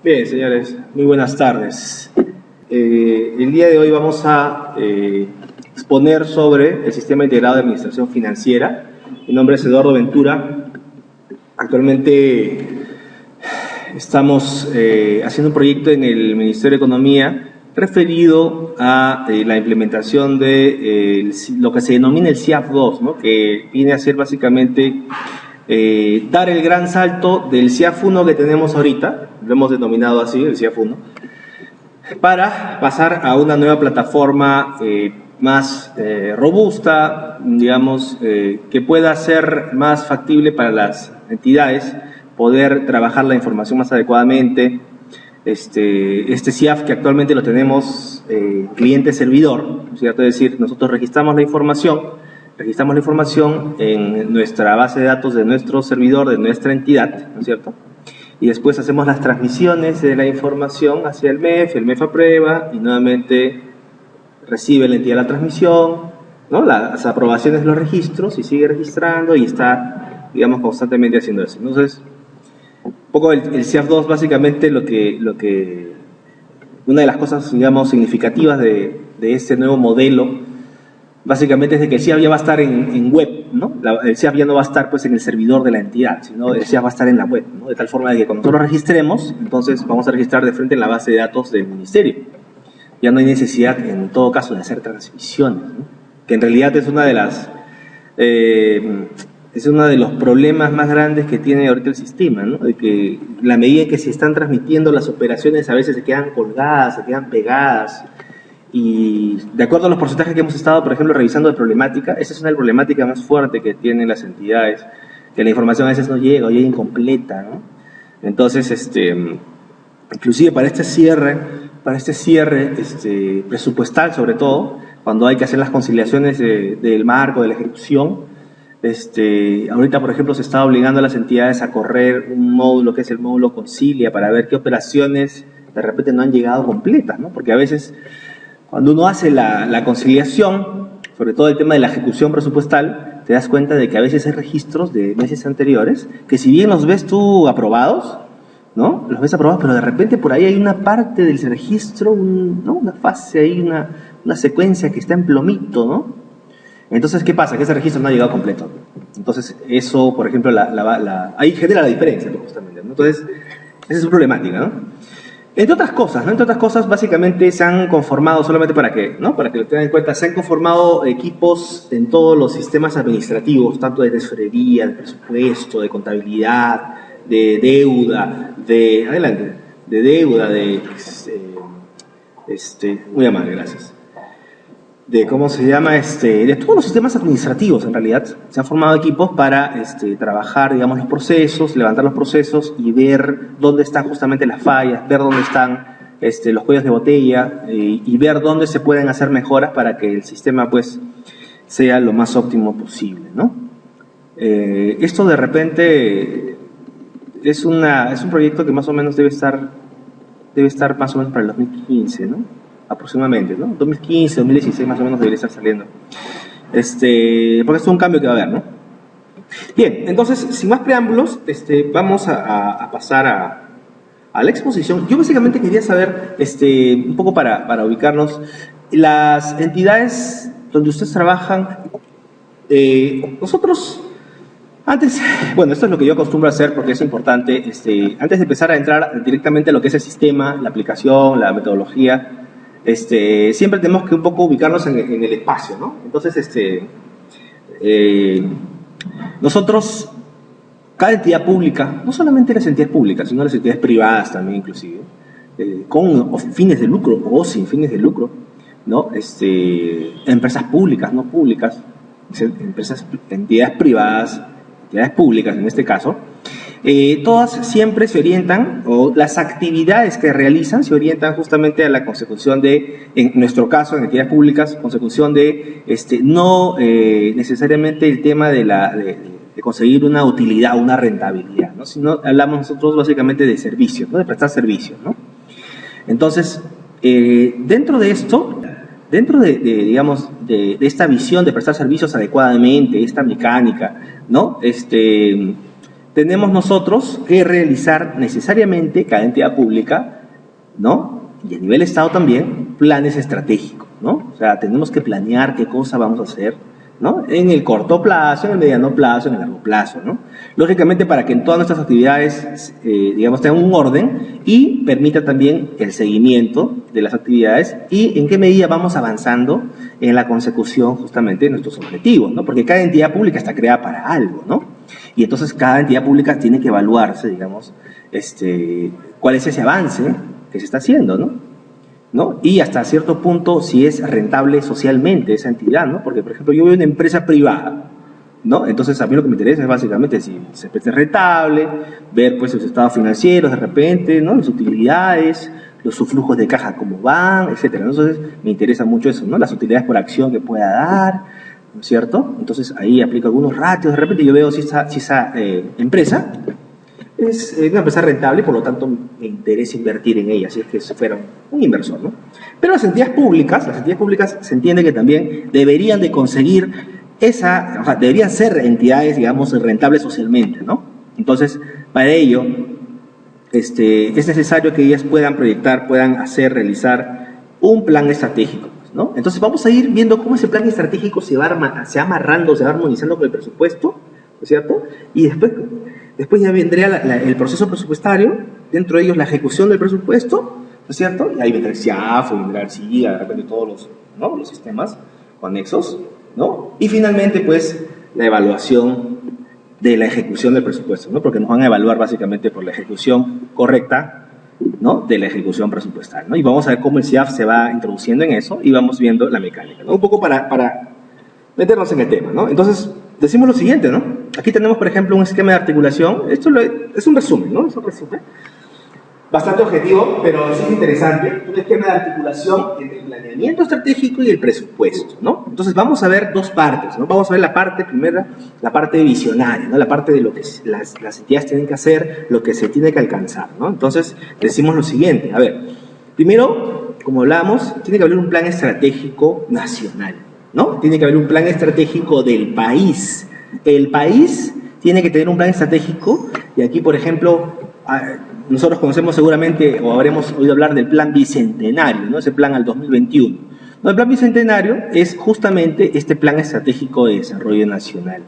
Bien, señores, muy buenas tardes. El día de hoy vamos a exponer sobre el Sistema Integrado de Administración Financiera. Mi nombre es Eduardo Ventura. Actualmente estamos haciendo un proyecto en el Ministerio de Economía referido a la implementación de lo que se denomina el CIAF2, ¿no? Que viene a ser básicamente dar el gran salto del CIAF1 que tenemos ahorita, lo hemos denominado así, el CIAF1, para pasar a una nueva plataforma más robusta, digamos, que pueda ser más factible para las entidades, poder trabajar la información más adecuadamente. Este CIAF que actualmente lo tenemos cliente-servidor, ¿cierto? Es decir, nosotros registramos la información en nuestra base de datos de nuestro servidor, de nuestra entidad, ¿no es cierto? Y después hacemos las transmisiones de la información hacia el MEF aprueba y nuevamente recibe la entidad la transmisión, ¿no? Las aprobaciones de los registros y sigue registrando y está, digamos, constantemente haciendo eso. Entonces, un poco el CIAF2 básicamente una de las cosas, digamos, significativas de este nuevo modelo básicamente es de que el CIAF ya va a estar en web, ¿no? El CIAF ya no va a estar pues en el servidor de la entidad, sino el CIAF va a estar en la web, ¿no? De tal forma de que cuando nosotros registremos, entonces vamos a registrar de frente en la base de datos del ministerio. Ya no hay necesidad, en todo caso, de hacer transmisiones, ¿no? Que en realidad es uno de los problemas más grandes que tiene ahorita el sistema, ¿no? De que la medida en que se están transmitiendo las operaciones a veces se quedan colgadas, se quedan pegadas. Y de acuerdo a los porcentajes que hemos estado, por ejemplo, revisando de problemática, esa es una problemática más fuerte que tienen las entidades, que la información a veces no llega o llega incompleta, ¿no? Entonces, inclusive para este cierre presupuestal, sobre todo, cuando hay que hacer las conciliaciones del marco, de la ejecución, ahorita, por ejemplo, se está obligando a las entidades a correr un módulo que es el módulo Concilia para ver qué operaciones de repente no han llegado completas, ¿no? Porque a veces, cuando uno hace la conciliación, sobre todo el tema de la ejecución presupuestal, te das cuenta de que a veces hay registros de meses anteriores que si bien los ves tú aprobados, ¿no? Los ves aprobados, pero de repente por ahí hay una parte del registro, ¿no? Una fase ahí, una secuencia que está en plomito, ¿no? Entonces, ¿qué pasa? Que ese registro no ha llegado completo. Entonces, eso, por ejemplo, ahí genera la diferencia, justamente, ¿no? Entonces, esa es su problemática, ¿no? Entre otras cosas, básicamente se han conformado, solamente para que lo tengan en cuenta, se han conformado equipos en todos los sistemas administrativos, tanto de tesorería, de presupuesto, de contabilidad, de deuda, muy amable, gracias. De todos los sistemas administrativos, en realidad, se han formado equipos para trabajar, digamos, los procesos, levantar los procesos y ver dónde están justamente las fallas, ver dónde están los cuellos de botella y ver dónde se pueden hacer mejoras para que el sistema, pues, sea lo más óptimo posible, ¿no? Esto, de repente, es un proyecto que más o menos debe estar más o menos para el 2015, ¿no? Aproximadamente, ¿no? 2015, 2016 más o menos debería estar saliendo. Porque esto es un cambio que va a haber, ¿no? Bien, entonces, sin más preámbulos, vamos a pasar a la exposición. Yo básicamente quería saber, un poco para ubicarnos, las entidades donde ustedes trabajan, nosotros, esto es lo que yo acostumbro a hacer porque es importante, antes de empezar a entrar directamente a lo que es el sistema, la aplicación, la metodología, siempre tenemos que un poco ubicarnos en el espacio, ¿no? Entonces, nosotros, cada entidad pública, no solamente las entidades públicas, sino las entidades privadas también inclusive, con fines de lucro o sin fines de lucro, ¿no? Empresas públicas, no públicas, entidades privadas, entidades públicas en este caso, todas siempre se orientan, o las actividades que realizan se orientan justamente a la consecución de, en nuestro caso, en entidades públicas, consecución de no necesariamente el tema de conseguir una utilidad, una rentabilidad, ¿no? Sino hablamos nosotros básicamente de servicios, ¿no? De prestar servicios, ¿no? Entonces, dentro de esto, digamos, de esta visión de prestar servicios adecuadamente, esta mecánica, ¿no? tenemos nosotros que realizar necesariamente, cada entidad pública, ¿no? Y a nivel Estado también, planes estratégicos, ¿no? O sea, tenemos que planear qué cosa vamos a hacer, ¿no? En el corto plazo, en el mediano plazo, en el largo plazo, ¿no? Lógicamente, para que en todas nuestras actividades, digamos, tengan un orden y permita también el seguimiento de las actividades y en qué medida vamos avanzando en la consecución justamente de nuestros objetivos, ¿no? Porque cada entidad pública está creada para algo, ¿no? Y entonces cada entidad pública tiene que evaluarse, digamos, cuál es ese avance que se está haciendo, ¿no? Y hasta cierto punto si es rentable socialmente esa entidad, ¿no? Porque, por ejemplo, yo veo una empresa privada, ¿no? Entonces a mí lo que me interesa es básicamente si es rentable, ver pues sus estados financieros de repente, ¿no? Las utilidades, sus flujos de caja cómo van, etcétera. Entonces me interesa mucho eso, ¿no? Las utilidades por acción que pueda dar, ¿no es cierto? Entonces ahí aplico algunos ratios, de repente yo veo si esa empresa es una empresa rentable y por lo tanto me interesa invertir en ella, si es que fuera un inversor, ¿no? Pero las entidades públicas se entiende que también deberían de conseguir deberían ser entidades, digamos, rentables socialmente, ¿no? Entonces, para ello, es necesario que ellas puedan proyectar, puedan realizar un plan estratégico, ¿no? Entonces, vamos a ir viendo cómo ese plan estratégico se va amarrando, se va armonizando con el presupuesto, ¿no es cierto? Y después ya vendría el proceso presupuestario, dentro de ellos la ejecución del presupuesto, ¿no es cierto? Y ahí vendrá el CIAF, vendrá el SIGA, de repente todos los sistemas conexos, ¿no? Y finalmente, pues, la evaluación de la ejecución del presupuesto, ¿no? Porque nos van a evaluar básicamente por la ejecución correcta, ¿no? De la ejecución presupuestaria, ¿no? Y vamos a ver cómo el CIAF se va introduciendo en eso y vamos viendo la mecánica, ¿no? Un poco para meternos en el tema, ¿no? Entonces, decimos lo siguiente, ¿no? Aquí tenemos, por ejemplo, un esquema de articulación. Esto es un resumen, ¿no? Es un resumen bastante objetivo, pero sí es interesante. Un esquema de articulación entre el planeamiento estratégico y el presupuesto, ¿no? Entonces vamos a ver dos partes, ¿no? Vamos a ver la parte primera, la parte visionaria, ¿no? La parte de lo que las entidades tienen que hacer, lo que se tiene que alcanzar, ¿no? Entonces decimos lo siguiente, a ver, primero, como hablamos, tiene que haber un plan estratégico nacional, ¿no? Tiene que haber un plan estratégico del país. El país tiene que tener un plan estratégico y aquí, por ejemplo, nosotros conocemos seguramente o habremos oído hablar del plan bicentenario, ¿no? Ese plan al 2021. No, el plan bicentenario es justamente este plan estratégico de desarrollo nacional,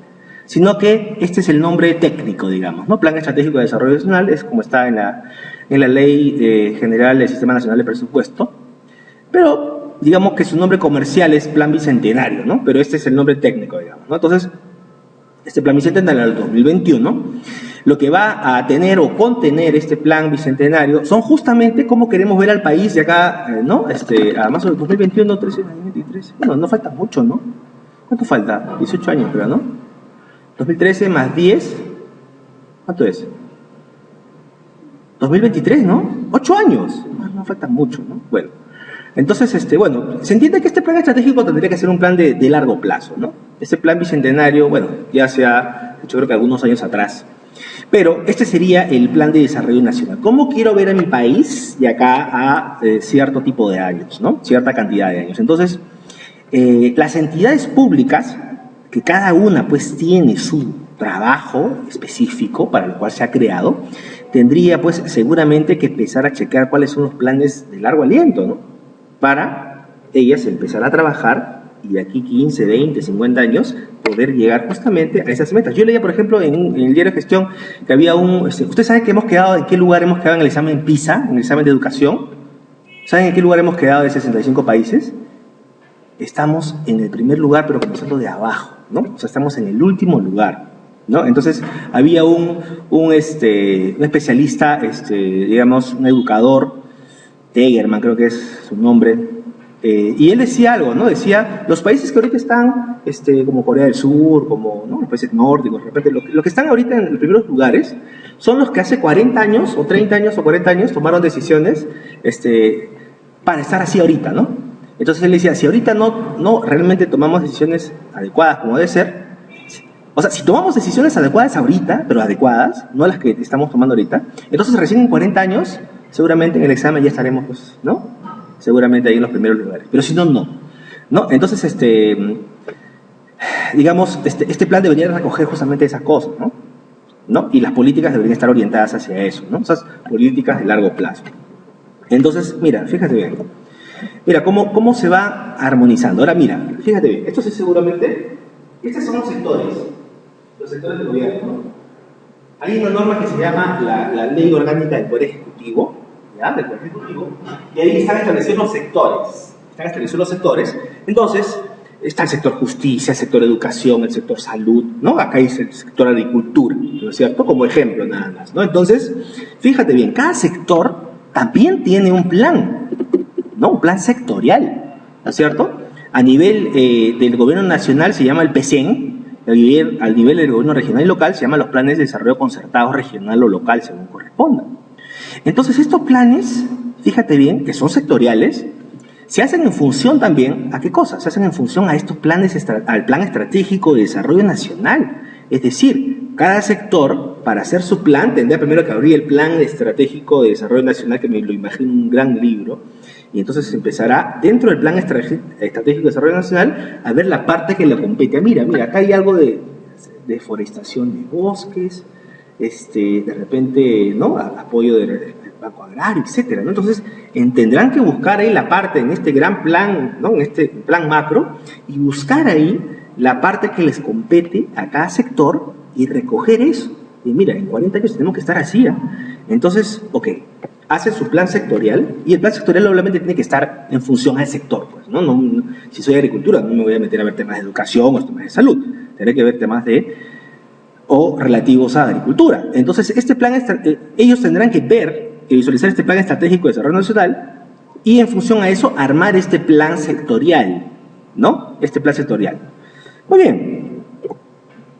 sino que este es el nombre técnico, digamos, ¿no? Plan estratégico de desarrollo nacional es como está en la Ley General del Sistema Nacional de Presupuesto, pero digamos que su nombre comercial es plan bicentenario, ¿no? Pero este es el nombre técnico, digamos, ¿no? Entonces, este plan bicentenario al 2021, lo que va a tener o contener este plan bicentenario son justamente cómo queremos ver al país de acá, ¿no? Además, el 2021, 13, 2023, bueno, no falta mucho, ¿no? ¿Cuánto falta? 18 años, creo, ¿no? 2013 más 10, ¿cuánto es? 2023, ¿no? 8 años, no falta mucho, ¿no? Bueno, entonces, bueno, se entiende que este plan estratégico tendría que ser un plan de largo plazo, ¿no? Este plan bicentenario, bueno, ya se ha hecho creo que algunos años atrás, pero este sería el plan de desarrollo nacional. ¿Cómo quiero ver a mi país de acá a cierto tipo de años, ¿no? Cierta cantidad de años. Entonces, las entidades públicas, que cada una pues tiene su trabajo específico para el cual se ha creado, tendría pues seguramente que empezar a checar cuáles son los planes de largo aliento, ¿no? Para ellas empezar a trabajar y de aquí 15, 20, 50 años poder llegar justamente a esas metas. Yo leía, por ejemplo, en el diario de Gestión que había ¿usted sabe que en qué lugar hemos quedado en el examen PISA, en el examen de educación? ¿Saben en qué lugar hemos quedado de 65 países? Estamos en el primer lugar, pero comenzando de abajo, ¿no? O sea, estamos en el último lugar, ¿no? Entonces, había un especialista, digamos, un educador, Tegerman creo que es su nombre, y él decía algo, ¿no? Decía, los países que ahorita están, como Corea del Sur, como, ¿no? Los países nórdicos, de repente, lo que están ahorita en los primeros lugares son los que hace 40 años, o 30 años, o 40 años tomaron decisiones, para estar así ahorita, ¿no? Entonces él decía, si ahorita no realmente tomamos decisiones adecuadas como debe ser, o sea, si tomamos decisiones adecuadas ahorita, pero adecuadas, no las que estamos tomando ahorita, entonces recién en 40 años, seguramente en el examen ya estaremos, pues, ¿no? Seguramente ahí en los primeros lugares. Pero si no, no. Entonces, digamos, este plan debería recoger justamente esas cosas, ¿no? ¿no? Y las políticas deberían estar orientadas hacia eso, ¿no? Esas políticas de largo plazo. Entonces, mira, fíjate bien. Mira, cómo se va armonizando. Ahora, mira, fíjate bien. Esto es seguramente... Estos son los sectores del gobierno. Hay una norma que se llama la Ley Orgánica del Poder Ejecutivo, ¿ya? Del Poder Ejecutivo, y ahí están establecidos los sectores. Entonces, está el sector justicia, el sector educación, el sector salud, ¿no? Acá dice el sector agricultura, ¿no es cierto? Como ejemplo nada más, ¿no? Entonces, fíjate bien, cada sector también tiene un plan, ¿no? Un plan sectorial, ¿no es cierto? A nivel del gobierno nacional se llama el PCN, al nivel del gobierno regional y local se llaman los planes de desarrollo concertado regional o local, según corresponda. Entonces, estos planes, fíjate bien, que son sectoriales, se hacen en función también, ¿a qué cosa? Se hacen en función a estos planes, al Plan Estratégico de Desarrollo Nacional. Es decir, cada sector, para hacer su plan, tendría primero que abrir el Plan Estratégico de Desarrollo Nacional, que me lo imagino un gran libro, y entonces empezará, dentro del Plan Estratégico de Desarrollo Nacional, a ver la parte que le compete. Mira, acá hay algo de deforestación de bosques, de repente, ¿no? Apoyo del Banco Agrario, etcétera, ¿no? Entonces, tendrán que buscar ahí la parte en este gran plan, ¿no? En este plan macro, y buscar ahí la parte que les compete a cada sector y recoger eso. Y mira, en 40 años tenemos que estar así, ¿eh? Entonces, ok, hacen su plan sectorial, y el plan sectorial obviamente tiene que estar en función al sector, pues, ¿no? Si soy de agricultura, no me voy a meter a ver temas de educación o temas de salud, tendré que ver temas o relativos a agricultura. Entonces, este plan, ellos tendrán que ver, que visualizar este plan estratégico de desarrollo nacional, y en función a eso, armar este plan sectorial, ¿no? Este plan sectorial. Muy bien.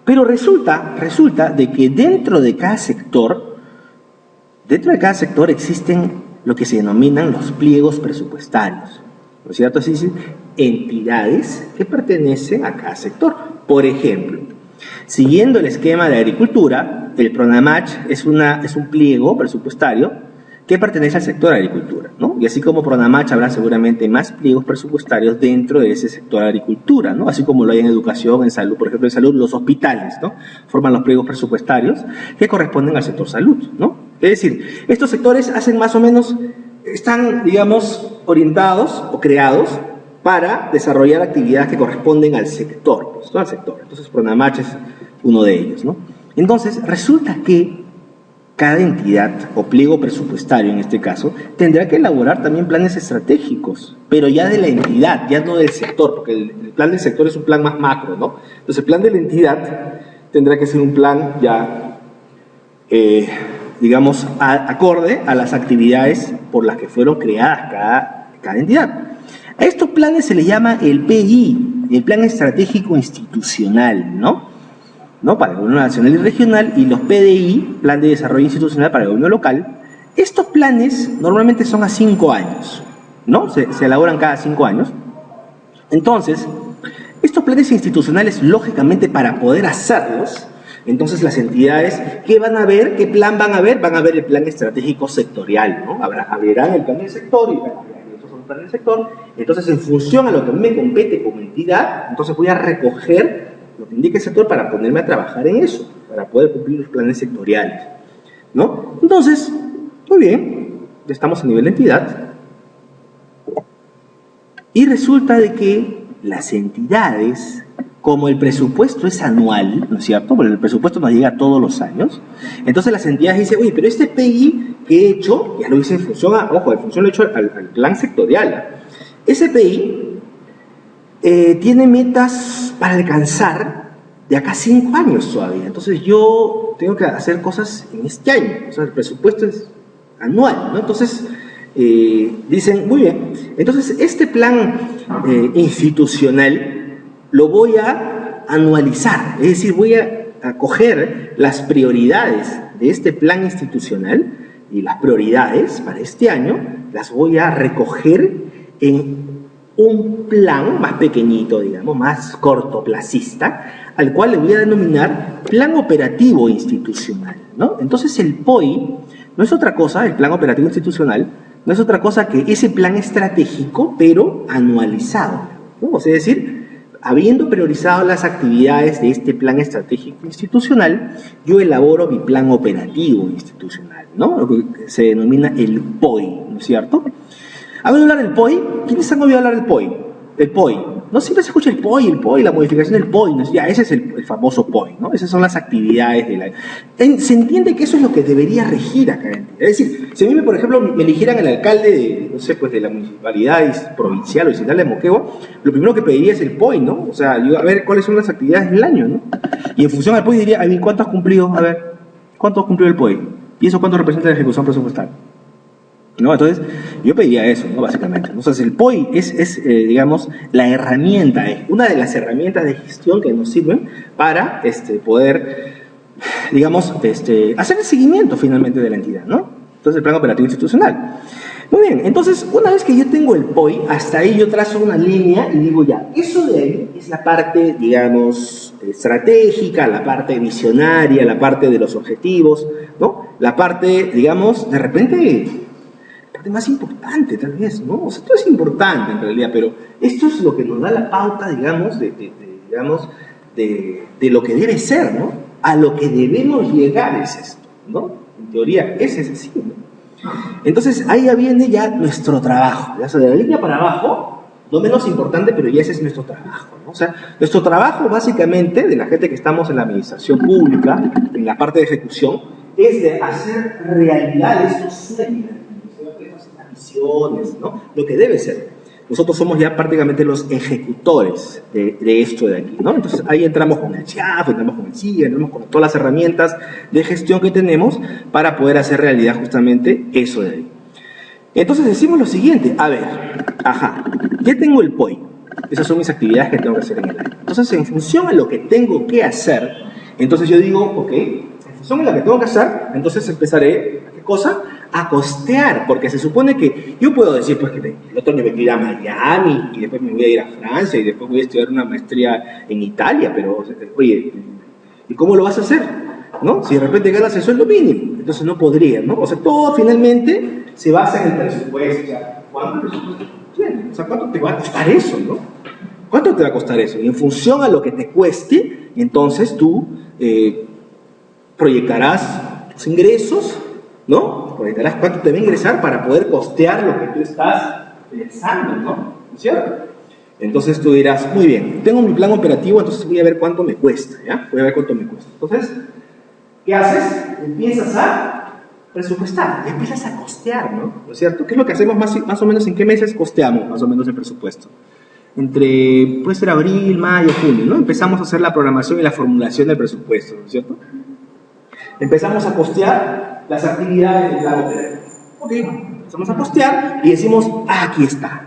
Pero resulta de que dentro de cada sector existen lo que se denominan los pliegos presupuestarios, ¿no es cierto? Así, entidades que pertenecen a cada sector. Por ejemplo, siguiendo el esquema de agricultura, el PRONAMACH es un pliego presupuestario que pertenece al sector agricultura, ¿no? Y así como PRONAMACH habrá seguramente más pliegos presupuestarios dentro de ese sector agricultura, ¿no? Así como lo hay en educación, en salud. Por ejemplo, en salud, los hospitales, ¿no? Forman los pliegos presupuestarios que corresponden al sector salud, ¿no? Es decir, estos sectores hacen más o menos, están, digamos, orientados o creados para desarrollar actividades que corresponden al sector, pues, ¿no? Al sector. Entonces, PRONAMACH es uno de ellos, ¿no? Entonces, resulta que cada entidad o pliego presupuestario, en este caso, tendrá que elaborar también planes estratégicos, pero ya de la entidad, ya no del sector, porque el plan del sector es un plan más macro, ¿no? Entonces, el plan de la entidad tendrá que ser un plan ya, digamos, acorde a las actividades por las que fueron creadas cada entidad. A estos planes se les llama el PI, el Plan Estratégico Institucional, ¿no? Para el gobierno nacional y regional, y los PDI, Plan de Desarrollo Institucional para el gobierno local. Estos planes normalmente son a 5 años, ¿no? Se elaboran cada 5 años. Entonces, estos planes institucionales, lógicamente, para poder hacerlos, entonces las entidades, ¿qué van a ver? ¿Qué plan van a ver? Van a ver el plan estratégico sectorial, ¿no? Abrirán el plan del sector y estos son los planes del sector. Entonces, en función a lo que a mí me compete como entidad, entonces voy a recoger lo que indica el sector para ponerme a trabajar en eso, para poder cumplir los planes sectoriales, ¿no? Entonces, muy bien, ya estamos a nivel de entidad, y resulta de que las entidades, como el presupuesto es anual, ¿no es cierto? Porque el presupuesto nos llega todos los años, entonces las entidades dicen, oye, pero este PI que he hecho, ya lo hice en función en función lo he hecho al plan sectorial. Ese PI tiene metas para alcanzar de acá 5 años todavía. Entonces yo tengo que hacer cosas en este año. O sea, el presupuesto es anual, ¿no? Entonces dicen, muy bien, entonces este plan institucional lo voy a anualizar. Es decir, voy a coger las prioridades de este plan institucional y las prioridades para este año las voy a recoger en un plan más pequeñito, digamos, más cortoplacista, al cual le voy a denominar Plan Operativo Institucional, ¿no? Entonces el POI no es otra cosa, el Plan Operativo Institucional, no es otra cosa que ese plan estratégico, pero anualizado, ¿no? O sea, es decir, habiendo priorizado las actividades de este plan estratégico institucional, yo elaboro mi plan operativo institucional, ¿no? Lo que se denomina el POI, ¿no es cierto? ¿Han oído hablar del POI? ¿Quiénes han oído hablar del POI? El POI. No siempre se escucha el POI, la modificación del POI. ¿No? Ya, ese es el famoso POI, ¿no? Esas son las actividades de la... Se entiende que eso es lo que debería regir acá. Es decir, si a mí, por ejemplo, me eligieran el alcalde de, no sé, pues de la municipalidad provincial o distrital de Moquegua, lo primero que pediría es el POI, ¿no? O sea, yo, a ver cuáles son las actividades del año, ¿no? Y en función al POI diría, a ver, ¿cuánto has cumplido? A ver, ¿cuánto has cumplido el POI? ¿Y eso cuánto representa la ejecución presupuestal? ¿No? Entonces, yo pediría eso, ¿no? Básicamente. Entonces, el POI es digamos, la herramienta, una de las herramientas de gestión que nos sirven para poder, digamos, hacer el seguimiento finalmente de la entidad, ¿no? Entonces, el plan operativo institucional. Muy bien, entonces, una vez que yo tengo el POI, hasta ahí yo trazo una línea y digo ya, eso de ahí es la parte, digamos, estratégica, la parte visionaria, la parte de los objetivos, ¿no? La parte, digamos, de repente... más importante tal vez, ¿no? O sea, todo es importante en realidad, pero esto es lo que nos da la pauta, digamos, de lo que debe ser, ¿no? A lo que debemos llegar es esto, ¿no? En teoría, ese es así, ¿no? Entonces, ahí ya viene ya nuestro trabajo, ya sea de la línea para abajo, no menos importante, pero ya ese es nuestro trabajo, ¿no? O sea, nuestro trabajo básicamente, de la gente que estamos en la administración pública, en la parte de ejecución, es de hacer realidad estos sueños, ¿no? Lo que debe ser. Nosotros somos ya prácticamente los ejecutores de esto de aquí, ¿no? Entonces ahí entramos con el CHAF, entramos con el CIA, entramos con todas las herramientas de gestión que tenemos para poder hacer realidad justamente eso de ahí. Entonces decimos lo siguiente, a ver, ya tengo el POI, esas son mis actividades que tengo que hacer en el año. Entonces en función a lo que tengo que hacer, entonces yo digo, ok, en función a lo que tengo que hacer, entonces empezaré, ¿qué cosa? A costear, porque se supone que yo puedo decir pues que el otro año me voy a ir a Miami y después me voy a ir a Francia y después voy a estudiar una maestría en Italia, pero oye, ¿y cómo lo vas a hacer? ¿No? Si de repente ganas el sueldo mínimo, entonces no podría, ¿no? O sea, todo finalmente se basa en el presupuesto, o sea, ¿cuánto presupuesto tienes? O sea, ¿cuánto te va a costar eso, no? ¿Cuánto te va a costar eso? Y en función a lo que te cueste, entonces tú proyectarás tus ingresos, ¿no? Proyectarás cuánto te va a ingresar para poder costear lo que tú estás pensando, ¿no? ¿Cierto? Entonces tú dirás, muy bien, tengo mi plan operativo, entonces voy a ver cuánto me cuesta, ¿ya? Voy a ver cuánto me cuesta. Entonces, ¿qué haces? Empiezas a presupuestar, empiezas a costear, ¿no? ¿Es cierto? ¿Qué es lo que hacemos más o menos? ¿En qué meses costeamos más o menos el presupuesto? Entre, puede ser abril, mayo, junio, ¿no? Empezamos a hacer la programación y la formulación del presupuesto, ¿no es cierto? Empezamos a costear las actividades del plan operativo. Ok, empezamos a costear y decimos, aquí está.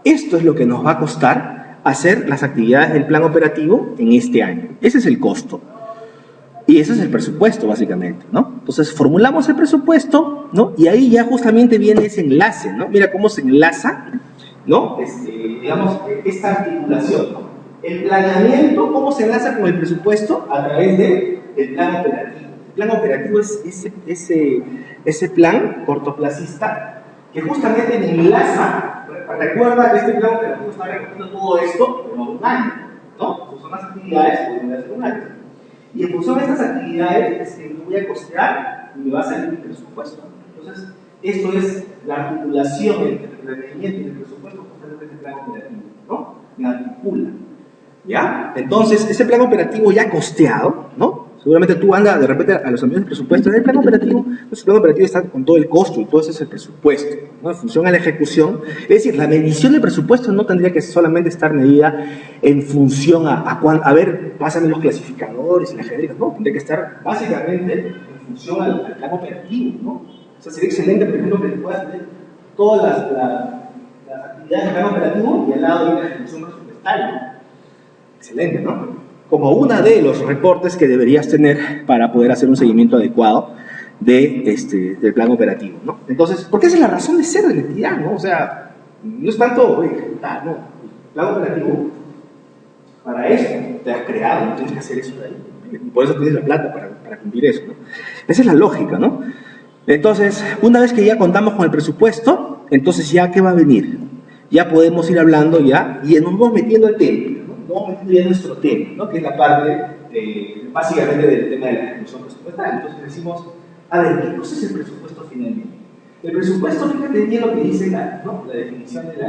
Esto es lo que nos va a costar hacer las actividades del plan operativo en este año. Ese es el costo. Y ese es el presupuesto, básicamente, ¿no? Entonces, formulamos el presupuesto, ¿no? Y ahí ya justamente viene ese enlace, ¿no? Mira cómo se enlaza, ¿no? Digamos, esta articulación, ¿no? El planeamiento, ¿cómo se enlaza con el presupuesto? A través del plan operativo. El plan operativo es ese plan cortoplacista que justamente enlaza. Recuerda que este plan operativo está recogiendo todo esto por un año, ¿no? Son las actividades que voy a hacer un año. Y en función de estas actividades es que me voy a costear y me va a salir mi presupuesto. Entonces, esto es la articulación entre el requerimiento y el presupuesto justamente de este plan operativo, ¿no? Me articula. ¿Ya? Entonces, ese plan operativo ya costeado, ¿no? Seguramente tú andas de repente a los amigos del presupuesto, en el plan operativo, pues el plan operativo está con todo el costo y todo ese es el presupuesto, ¿no? En función a la ejecución. Es decir, la medición del presupuesto no tendría que solamente estar medida en función a ver, pásame los clasificadores y las genéricas, no, tendría que estar básicamente en función al plan operativo, ¿no? O sea, sería excelente, por ejemplo, que puedas tener todas las actividades del plan operativo y al lado de una ejecución presupuestaria, ¿no? Excelente, ¿no? Como una de los reportes que deberías tener para poder hacer un seguimiento adecuado del plan operativo, ¿no? Entonces, porque esa es la razón de ser de la entidad, ¿no? O sea, no es tanto ejecutar, ¿no? El plan operativo, para eso te has creado, no tienes que hacer eso de ahí. Y por eso tienes la plata para cumplir eso, ¿no? Esa es la lógica, ¿no? Entonces, una vez que ya contamos con el presupuesto, entonces ya, ¿qué va a venir? Ya podemos ir hablando ya, y nos vamos metiendo al tema, ¿no? vamos metiendo ya en nuestro tema, ¿no? Que es la parte, básicamente, del tema de la ejecución presupuestal. Entonces decimos, a ver, ¿qué cosa es el presupuesto finalmente? El presupuesto, fíjate bien lo que dice la definición de la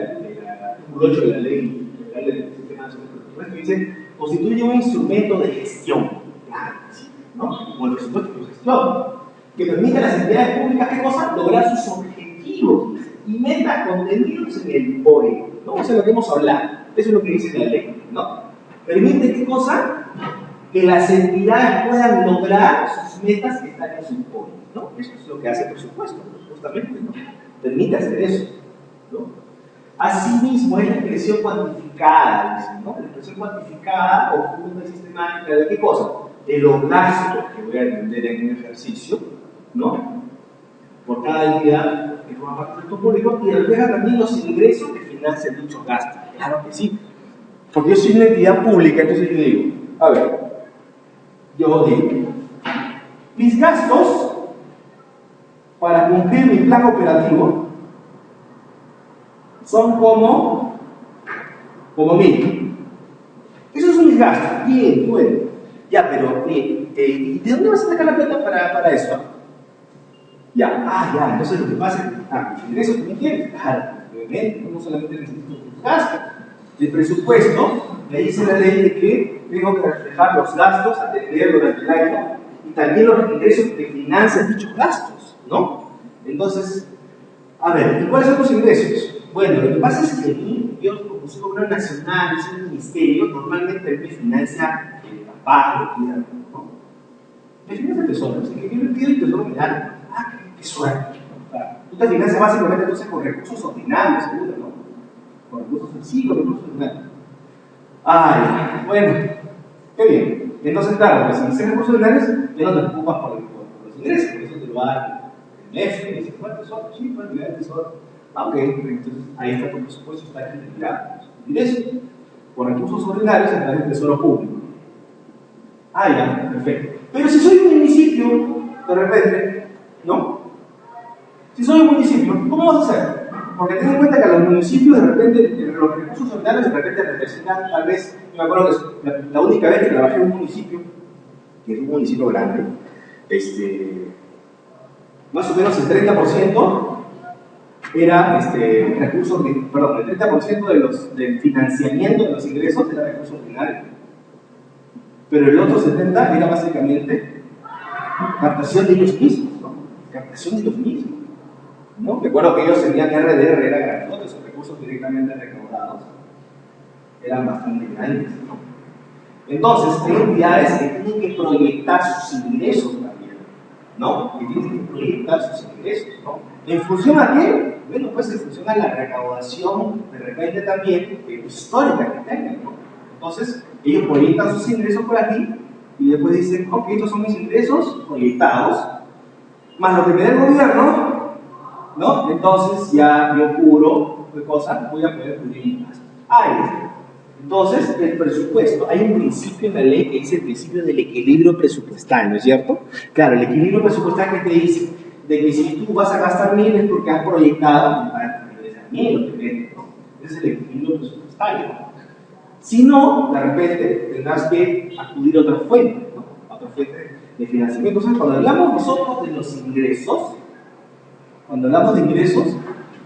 artículo 8 de la ley federal del sistema nacional de presupuesto, dice, constituye un instrumento de gestión, claro, sí, ¿no? Como el presupuesto de gestión, que permite a las entidades públicas, ¿qué cosa? Lograr sus objetivos y metas contenidos en el POE, ¿no? Eso es lo que hemos hablado, eso es lo que dice la ley, ¿no? Permite, ¿qué cosa? Que las entidades puedan lograr sus metas que están en su POE, ¿no? Eso es lo que hace el presupuesto, justamente, ¿no? Permite hacer eso, ¿no? Asimismo, es la expresión cuantificada, dice, ¿no? La expresión cuantificada oculta y sistemática de qué cosa? De los gastos que voy a atender en un ejercicio, ¿no? Por cada entidad que forma parte del sector público, y refleja también los ingresos que financian dichos gastos. Claro que sí. Porque yo soy una entidad pública, entonces yo digo, a ver, yo digo, mis gastos para cumplir mi plan operativo son como 1000. Esos son mis gastos. Bien, bueno. Ya, pero, ¿y de dónde vas a sacar la plata para eso? Ya, entonces lo que pasa es que, los ingresos también tienes. Claro, obviamente, no solamente necesito tus gastos. El presupuesto, me dice la ley de que tengo que reflejar los gastos, atender durante el año, y también los ingresos que financian dichos gastos, ¿no? Entonces, a ver, ¿y cuáles son los ingresos? Bueno, lo que pasa es que yo, como soy gobierno nacional, soy un ministerio, normalmente me financia el papá, ¿no? Me financia el tesoro, así que yo le pido el tesoro mirar. Qué suerte. Tú te financias básicamente entonces con recursos ordinarios, seguro, ¿no? Con recursos sencillos, recursos ordinarios. Bueno, qué bien. Entonces, claro, pues si dices recursos ordinarios, ya no te preocupas por los ingresos, por eso te lo va a dar el MEF, y dices, ¿cuánto tesoro? Sí, ¿cuánto el tesoro? Ok, entonces ahí está tu presupuesto, está equilibrado. Ingresos por recursos ordinarios a través del tesoro público. Ya, perfecto. Pero si soy un municipio, de repente, ¿no? Si soy un municipio, ¿cómo vas a hacer? Porque ten en cuenta que a los municipios de repente, los recursos ordinarios de repente representan, tal vez, yo me acuerdo que la única vez que trabajé en un municipio, que es un municipio grande, más o menos el 30% era recursos, perdón, el 30% del financiamiento de los ingresos era recursos ordinarios. Pero el otro 70% era básicamente captación de ellos mismos, ¿no? Captación de ellos mismos. ¿No? Recuerdo que ellos tenían RDR, eran grandes, esos recursos directamente recaudados eran bastante grandes, ¿no? Entonces, hay entidades que tienen que proyectar sus ingresos también, ¿no? Que tienen que proyectar sus ingresos, ¿no? ¿En función a qué? Bueno, pues en función a la recaudación, de repente también, histórica que tengan, ¿no? Entonces, ellos proyectan sus ingresos por aquí y después dicen, ok, estos son mis ingresos proyectados, más lo que me da el gobierno, ¿no? Entonces ya yo cubro, ¿qué cosa? Voy a poder cubrir mi gasto. Entonces, el presupuesto, hay un principio en la ley que dice el principio del equilibrio presupuestal, ¿no es cierto? Claro, el equilibrio presupuestal que te dice de que si tú vas a gastar 1000 es porque has proyectado para regresar 1000, ¿no? Ese es el equilibrio presupuestario, ¿no? Si no, de repente tendrás que acudir a otra fuente, ¿no? A otra fuente de financiamiento. Entonces, cuando hablamos nosotros de los ingresos,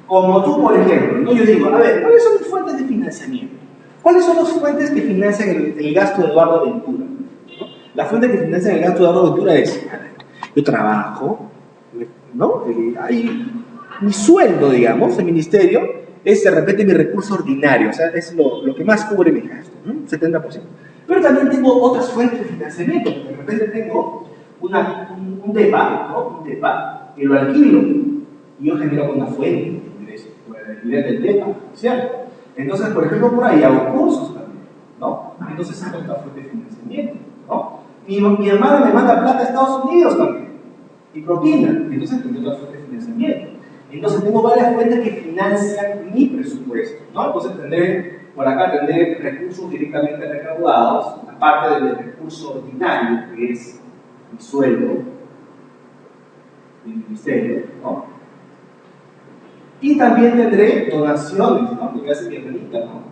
como tú, por ejemplo, ¿no? Yo digo, a ver, ¿cuáles son mis fuentes de financiamiento? ¿Cuáles son las fuentes que financian el gasto de Eduardo Ventura? ¿No? La fuente que financia el gasto de Eduardo Ventura es, yo trabajo, ¿no? Mi sueldo, digamos, el ministerio, es de repente mi recurso ordinario, o sea, es lo que más cubre mi gasto, ¿no? 70%. Pero también tengo otras fuentes de financiamiento, porque de repente tengo un DEPA, ¿no? Un DEPA, que lo alquilo, y yo genero una fuente de ingresos, el alquiler del DEPA, ¿cierto? Entonces, por ejemplo, por ahí hago cursos también, ¿no? Entonces, es otra fuente de financiamiento, ¿no? Mi hermana me manda plata a Estados Unidos también, y propina, entonces tengo otra fuente de financiamiento. Entonces, tengo varias fuentes que financian mi presupuesto, ¿no? Entonces, por acá tendré recursos directamente recaudados, aparte del recurso ordinario, que es mi sueldo, mi ministerio, ¿no? Y también tendré donaciones, ¿no? Que me hacen bienvenida, ¿no?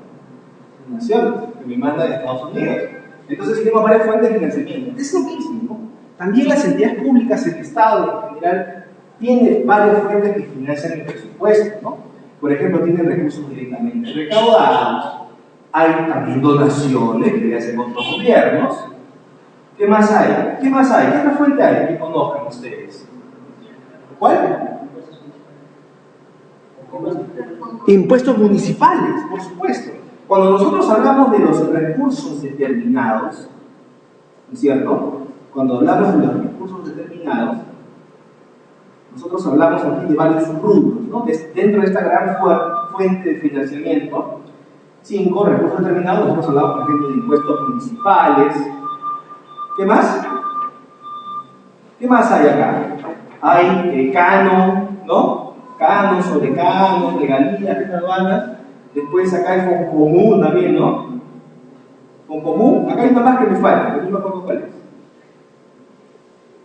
Donaciones, que me mandan de Estados Unidos. Entonces tenemos varias fuentes de financiamiento. Es lo mismo, ¿no? También las entidades públicas, el Estado en general, tiene varias fuentes que financian el presupuesto, ¿no? Por ejemplo, tienen recursos directamente recaudados, hay también donaciones que le hacen otros gobiernos. ¿Qué más hay? ¿Qué más hay? ¿Qué otra fuente hay que conozcan ustedes? ¿Cuál? Impuestos municipales, por supuesto. Cuando nosotros hablamos de los recursos determinados, ¿no es cierto? Cuando hablamos de los recursos determinados, nosotros hablamos aquí de varios rubros, ¿no? Dentro de esta gran fuente de financiamiento, 5 recursos determinados, nosotros hablamos, por ejemplo, de impuestos municipales. ¿Qué más? ¿Qué más hay acá? Hay canon, ¿no? Canon, sobre canon, regalías, aduanas. Después acá hay Foncomún también, ¿no? Foncomún, acá hay una más que me falta, pero no me acuerdo cuál es.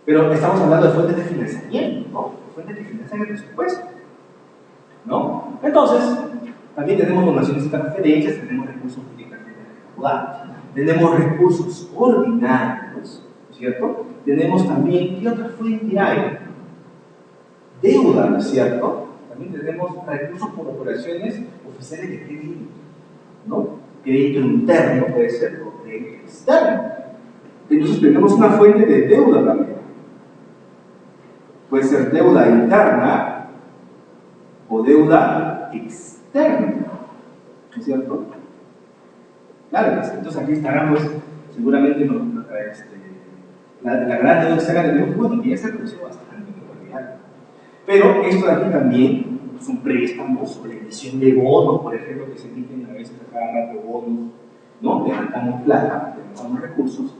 Pero estamos hablando de fuentes de financiamiento, ¿no? Fuentes que financian el presupuesto, ¿no? Entonces, también tenemos donaciones y transferencias, tenemos recursos directamente recaudados, tenemos recursos ordinarios, ¿cierto? Tenemos también, ¿qué otra fuente hay? Deuda, ¿no es cierto? También tenemos recursos por operaciones oficiales de crédito, ¿no? Crédito interno puede ser, o crédito externo. Entonces tenemos una fuente de deuda también. Puede ser deuda interna o deuda externa, ¿no es cierto? Claro, entonces aquí estará, pues, seguramente la gran deuda externa que tenemos, bueno, que ya se redució bastante en realidad. Pero esto de aquí también son préstamos o la emisión de bonos, por ejemplo, que se emiten a veces a cada rato bonos, ¿no? Levantamos plata, levantamos recursos,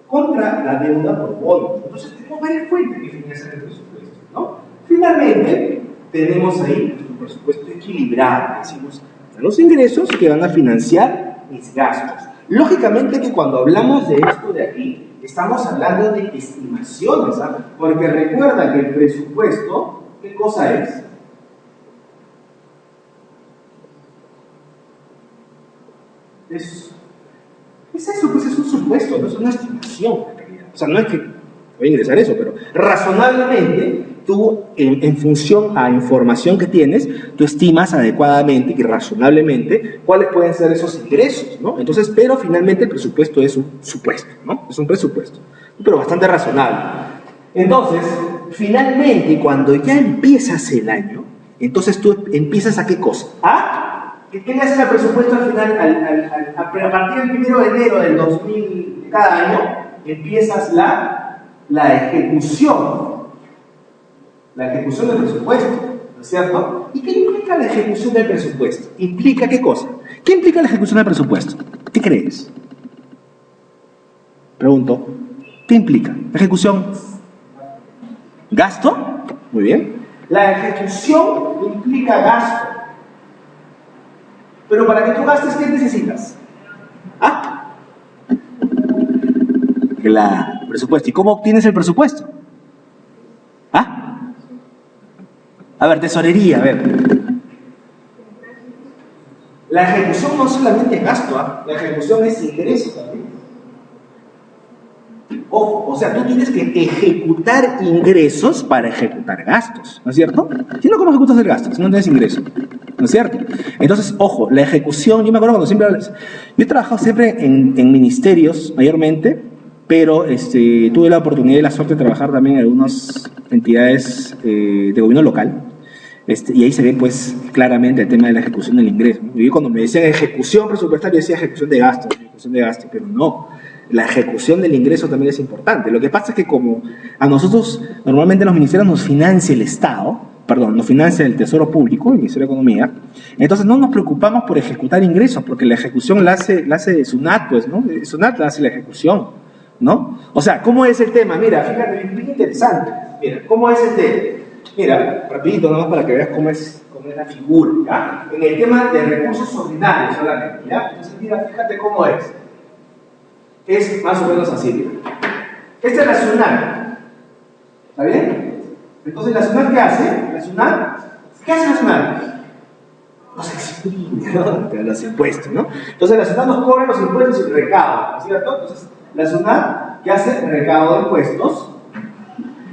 contra la deuda por bonos. Entonces tenemos varias fuentes que financian el presupuesto, ¿no? Finalmente, tenemos ahí un presupuesto equilibrado, decimos, los ingresos que van a financiar mis gastos. Lógicamente que cuando hablamos de esto de aquí, estamos hablando de estimaciones, ¿sabes? Porque recuerda que el presupuesto, ¿qué cosa es? Es eso, pues es un supuesto, no es una estimación en realidad. O sea, no es que voy a ingresar eso, pero razonablemente tú, en función a información que tienes, tú estimas adecuadamente y razonablemente cuáles pueden ser esos ingresos, ¿no? Entonces, pero finalmente el presupuesto es un supuesto, ¿no? Es un presupuesto, pero bastante razonable. Entonces, finalmente, cuando ya empiezas el año, entonces tú empiezas ¿a qué cosa? ¿Qué le haces al presupuesto al final? A partir del 1 de enero del 2000, de cada año, empiezas la ejecución. La ejecución del presupuesto, ¿no es cierto? ¿Y qué implica la ejecución del presupuesto? ¿Implica qué cosa? ¿Qué implica la ejecución del presupuesto? ¿Qué crees? Pregunto, ¿qué implica? ¿Ejecución? ¿Gasto? Muy bien. La ejecución implica gasto. Pero para que tú gastes, ¿qué necesitas? Claro, presupuesto. ¿Y cómo obtienes el presupuesto? A ver, tesorería, a ver. La ejecución no solamente es gasto, la ejecución es ingreso también. Ojo, o sea, tú tienes que ejecutar ingresos para ejecutar gastos, ¿no es cierto? Si no, ¿cómo ejecutas el gasto? Si no tienes ingreso, ¿no es cierto? Entonces, ojo, la ejecución, yo me acuerdo cuando siempre hablas, yo he trabajado siempre en ministerios, mayormente, pero tuve la oportunidad y la suerte de trabajar también en algunas entidades de gobierno local, y ahí se ve pues claramente el tema de la ejecución del ingreso, ¿no? Yo cuando me decían ejecución presupuestaria, yo decía ejecución de gasto, pero no. La ejecución del ingreso también es importante. Lo que pasa es que como a nosotros, normalmente los ministerios nos financia el Estado, nos financia el Tesoro Público, el Ministerio de Economía, entonces no nos preocupamos por ejecutar ingresos, porque la ejecución la hace SUNAT, pues, ¿no? SUNAT hace la ejecución, ¿no? O sea, ¿cómo es el tema? Mira, fíjate, bien interesante. Mira, ¿cómo es el tema? Mira, rapidito, nada más para que veas cómo es la figura, ¿ya? En el tema de recursos ordinarios solamente, ¿ya? Entonces, mira, fíjate cómo es. Es más o menos así, mira. Esta es la SUNAT. ¿Está bien? Entonces, ¿la SUNAT qué hace? ¿Qué hace la SUNAT? nos exprime, ¿no? Los impuestos, ¿no? Entonces la SUNAT nos cobra los impuestos y recauda, ¿no es cierto? Entonces la SUNAT, ¿qué hace? Recaudo de impuestos,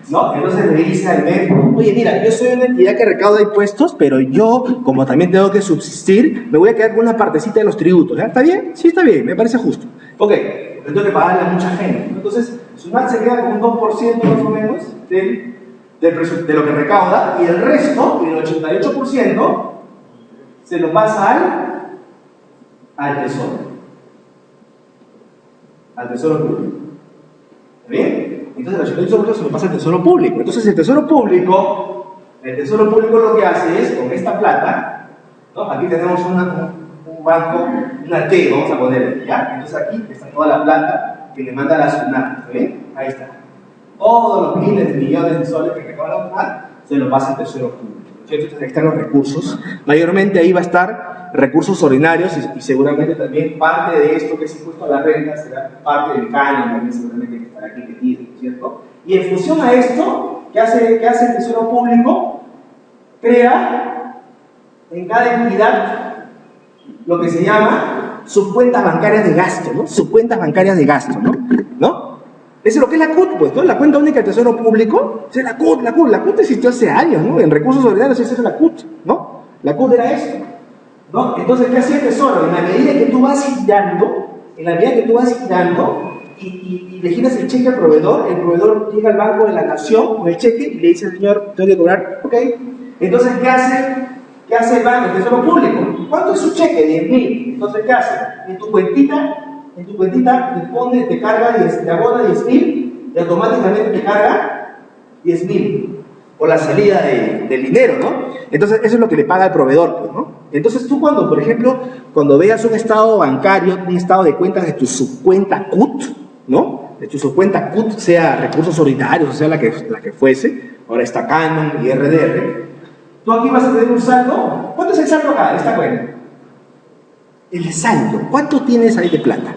¿no? Entonces le dice al MEF, oye, mira, yo soy una entidad que recauda impuestos, pero yo, como también tengo que subsistir, me voy a quedar con una partecita de los tributos, ¿ya? ¿Está bien? Sí, está bien, me parece justo. Ok, tengo que pagarle a mucha gente, ¿no? Entonces, SUNAT se queda con un 2% más o menos de lo que recauda, y el resto, el 88%, se lo pasa al Tesoro. Al Tesoro Público. ¿Está bien? Entonces el 88% se lo pasa al Tesoro Público. Entonces el Tesoro Público lo que hace es, con esta plata, ¿no? Aquí tenemos un banco, una T, vamos a ponerle, ¿ya? Entonces aquí está toda la plata que le manda la SUNAT, ¿está bien? Ahí está. Todos los miles de millones de soles que recauda la SUNAT se lo pasa al Tesoro Público. Entonces ahí están los recursos. Mayormente ahí va a estar recursos ordinarios y seguramente también parte de esto que es impuesto a la renta será parte del canon también seguramente que estará aquí metido, ¿cierto? Y en función a esto, ¿qué hace el Tesoro Público? Crea en cada entidad lo que se llama subcuentas bancarias de gasto, ¿no? Subcuentas bancarias de gasto, ¿no? Eso es lo que es la CUT, pues, ¿no? La cuenta única del Tesoro Público, es la CUT existió hace años, ¿no? En recursos ordinarios esa es la CUT, ¿no? La CUT era esto, ¿no? Entonces, ¿qué hacía el Tesoro? En la medida que tú vas girando, y le giras el cheque al proveedor, el proveedor llega al Banco de la Nación con el cheque y le dice al señor, tengo que cobrar, ok. Entonces, ¿qué hace el Banco, el Tesoro Público? ¿Cuánto es su cheque? 10.000. Entonces, ¿qué hace? En tu cuentita te carga, te abona 10.000 y automáticamente te carga 10.000 por la salida del dinero, ¿no? Entonces, eso es lo que le paga al proveedor, pues, ¿no? Entonces, tú por ejemplo, cuando veas un estado bancario, un estado de cuentas de tu subcuenta CUT, ¿no? De tu subcuenta CUT, sea recursos ordinarios, o sea la que fuese, ahora está Canon y RDR, tú aquí vas a tener un saldo. ¿Cuánto es el saldo acá de esta cuenta? El saldo, ¿cuánto tienes ahí de plata?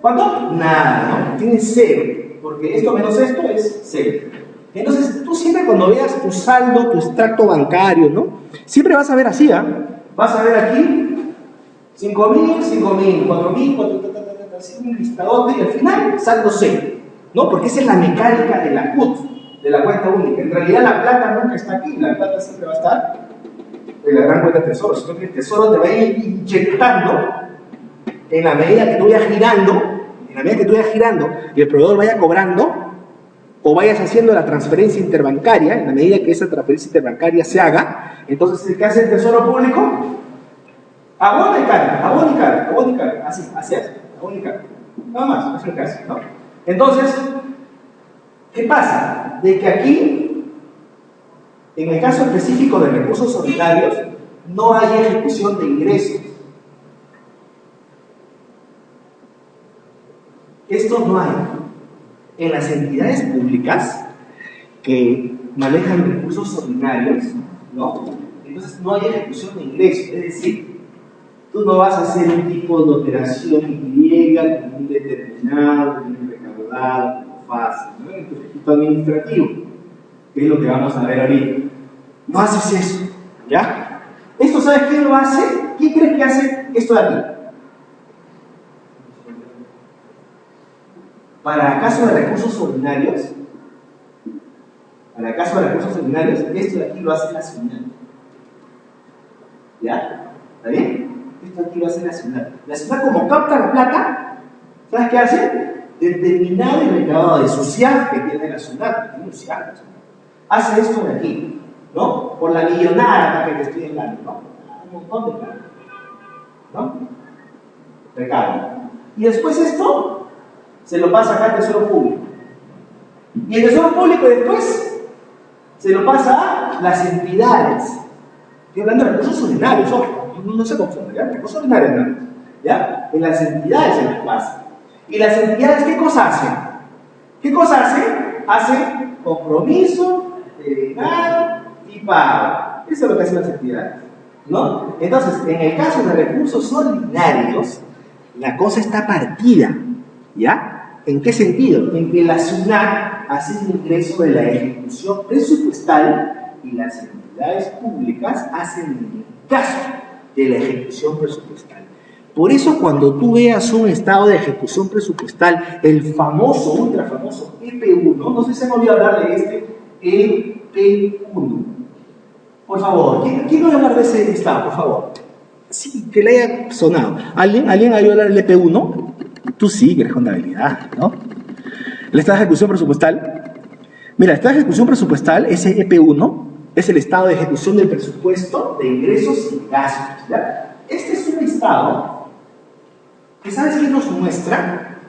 ¿Cuánto? Nada, ¿no? Tienes cero, porque esto menos esto es cero. Entonces, tú siempre cuando veas tu saldo, tu extracto bancario, ¿no? Siempre vas a ver así, ¿ah? Vas a ver aquí 5.000, 4.000, 4.000, así un listadote y al final saldo cero, ¿no? Porque esa es la mecánica de la CUT, de la cuenta única. En realidad la plata nunca está aquí, la plata siempre va a estar en la gran cuenta de tesoro, sino que el tesoro te va a ir inyectando en la medida que tú vayas girando, y el proveedor vaya cobrando, o vayas haciendo la transferencia interbancaria, en la medida que esa transferencia interbancaria se haga. Entonces, ¿qué hace el Tesoro Público? Abona y carga, así hace, abona y carga. Nada más, es lo que hace, ¿no? Entonces, ¿qué pasa? De que aquí, en el caso específico de recursos ordinarios, no hay ejecución de ingresos. Esto no hay. En las entidades públicas que manejan recursos ordinarios, ¿no? Entonces no hay ejecución de ingresos, es decir, tú no vas a hacer un tipo de operación Y con un determinado, un recaudado, fácil, ¿no? En tu registro administrativo, que es lo que vamos a ver ahorita. No haces eso, ¿ya? ¿Esto sabes quién lo hace? ¿Quién crees que hace esto de aquí? Para caso de recursos ordinarios, esto de aquí lo hace la SUNAT. ¿Ya? ¿Está bien? Esto aquí lo hace la SUNAT. La SUNAT, como capta la plata, ¿sabes qué hace? Determinado y recaudado de su SIAF que tiene la SUNAT, tiene un SIAF, hace esto de aquí, ¿no? Por la millonada que te estoy hablando, ¿no? Un montón de plata, ¿no? Recauda. Y después esto se lo pasa acá al Tesoro Público. Y el Tesoro Público después se lo pasa a las entidades. Estoy hablando de recursos ordinarios, ojo, no se confunde, ¿ya? Recursos ordinarios, ¿no? ¿Ya? En las entidades se les pasa. ¿Y las entidades qué cosa hacen? ¿Qué cosa hacen? Hacen compromiso, delegado y pago. Eso es lo que hacen las entidades, ¿no? Entonces, en el caso de recursos ordinarios, la cosa está partida, ¿ya? ¿En qué sentido? En que la SUNAT hace el ingreso de la ejecución presupuestal y las entidades públicas hacen el gasto de la ejecución presupuestal. Por eso cuando tú veas un estado de ejecución presupuestal, el famoso, ultra famoso EP1, no sé si se me olvidó hablar de este EP1. Por favor, ¿quién va a hablar de ese estado, por favor? Sí, que le haya sonado. ¿Alguien ha oído hablar del EP1? Tú sí, que eres contabilidad, ¿no? El estado de ejecución presupuestal. Mira, el estado de ejecución presupuestal, ese EP1, es el estado de ejecución del presupuesto de ingresos y gastos, ¿ya? Este es un estado que, ¿sabes qué nos muestra?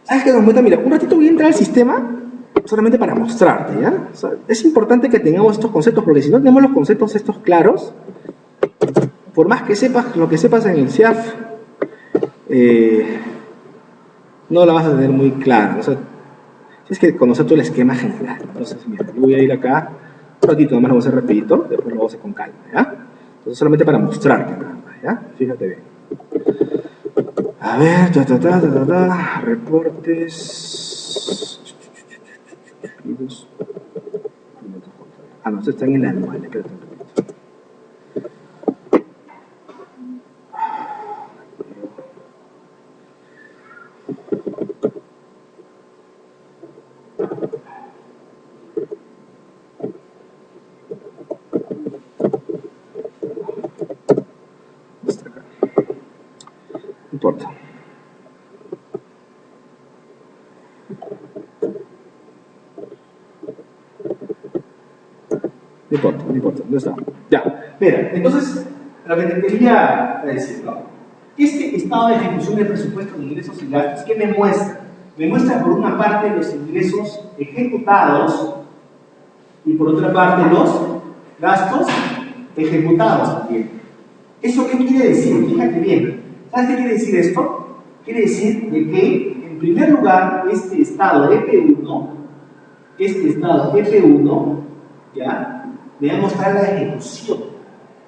¿Sabes qué nos muestra? Mira, un ratito voy a entrar al sistema solamente para mostrarte, ¿ya? O sea, es importante que tengamos estos conceptos, porque si no tenemos los conceptos estos claros, por más que sepas lo que sepas en el CIAF, no la vas a tener muy clara. O sea, tienes que conocer todo el esquema general. Entonces, mira, yo voy a ir acá un ratito, nomás lo voy a hacer rapidito, después lo voy a hacer con calma, ¿ya? Entonces, solamente para mostrarte, ¿ya? Fíjate bien. A ver, reportes. Ah, no, estos están en el anual, espérate un poquito. No importa. No importa, ¿dónde está? Ya, mira, entonces, lo que te quería decir, ¿no? Este estado de ejecución del presupuesto de ingresos y gastos, ¿qué me muestra? Me muestra por una parte los ingresos ejecutados y por otra parte los gastos ejecutados también. ¿Eso qué quiere decir? Fíjate bien. ¿Sabes qué quiere decir esto? Quiere decir de que, en primer lugar, este estado EP1, ¿ya? Me va a mostrar la ejecución,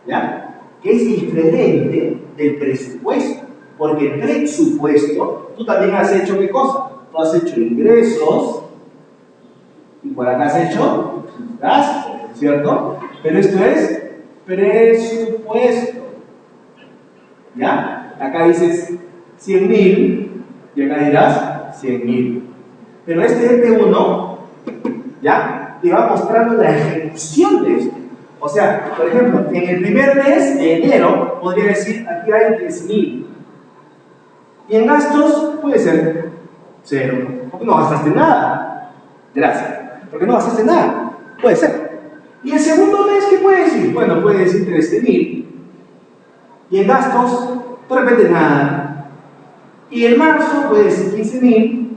¿ya? Que es diferente del presupuesto, porque el presupuesto, tú también has hecho ¿qué cosa? Tú has hecho ingresos y por acá has hecho gastos, ¿cierto? Pero esto es presupuesto, ¿ya? Acá dices 100.000 y acá dirás 100.000. Pero este EP1, ¿ya? Te va mostrando la ejecución de esto. O sea, por ejemplo, en el primer mes de enero, podría decir, aquí hay 10.000. Y en gastos puede ser 0. Porque no gastaste nada. Gracias. Porque no gastaste nada. Puede ser. Y el segundo mes, ¿qué puede decir? Bueno, puede decir 13.000. Y en gastos, de repente nada. Y en marzo puede decir 15.000.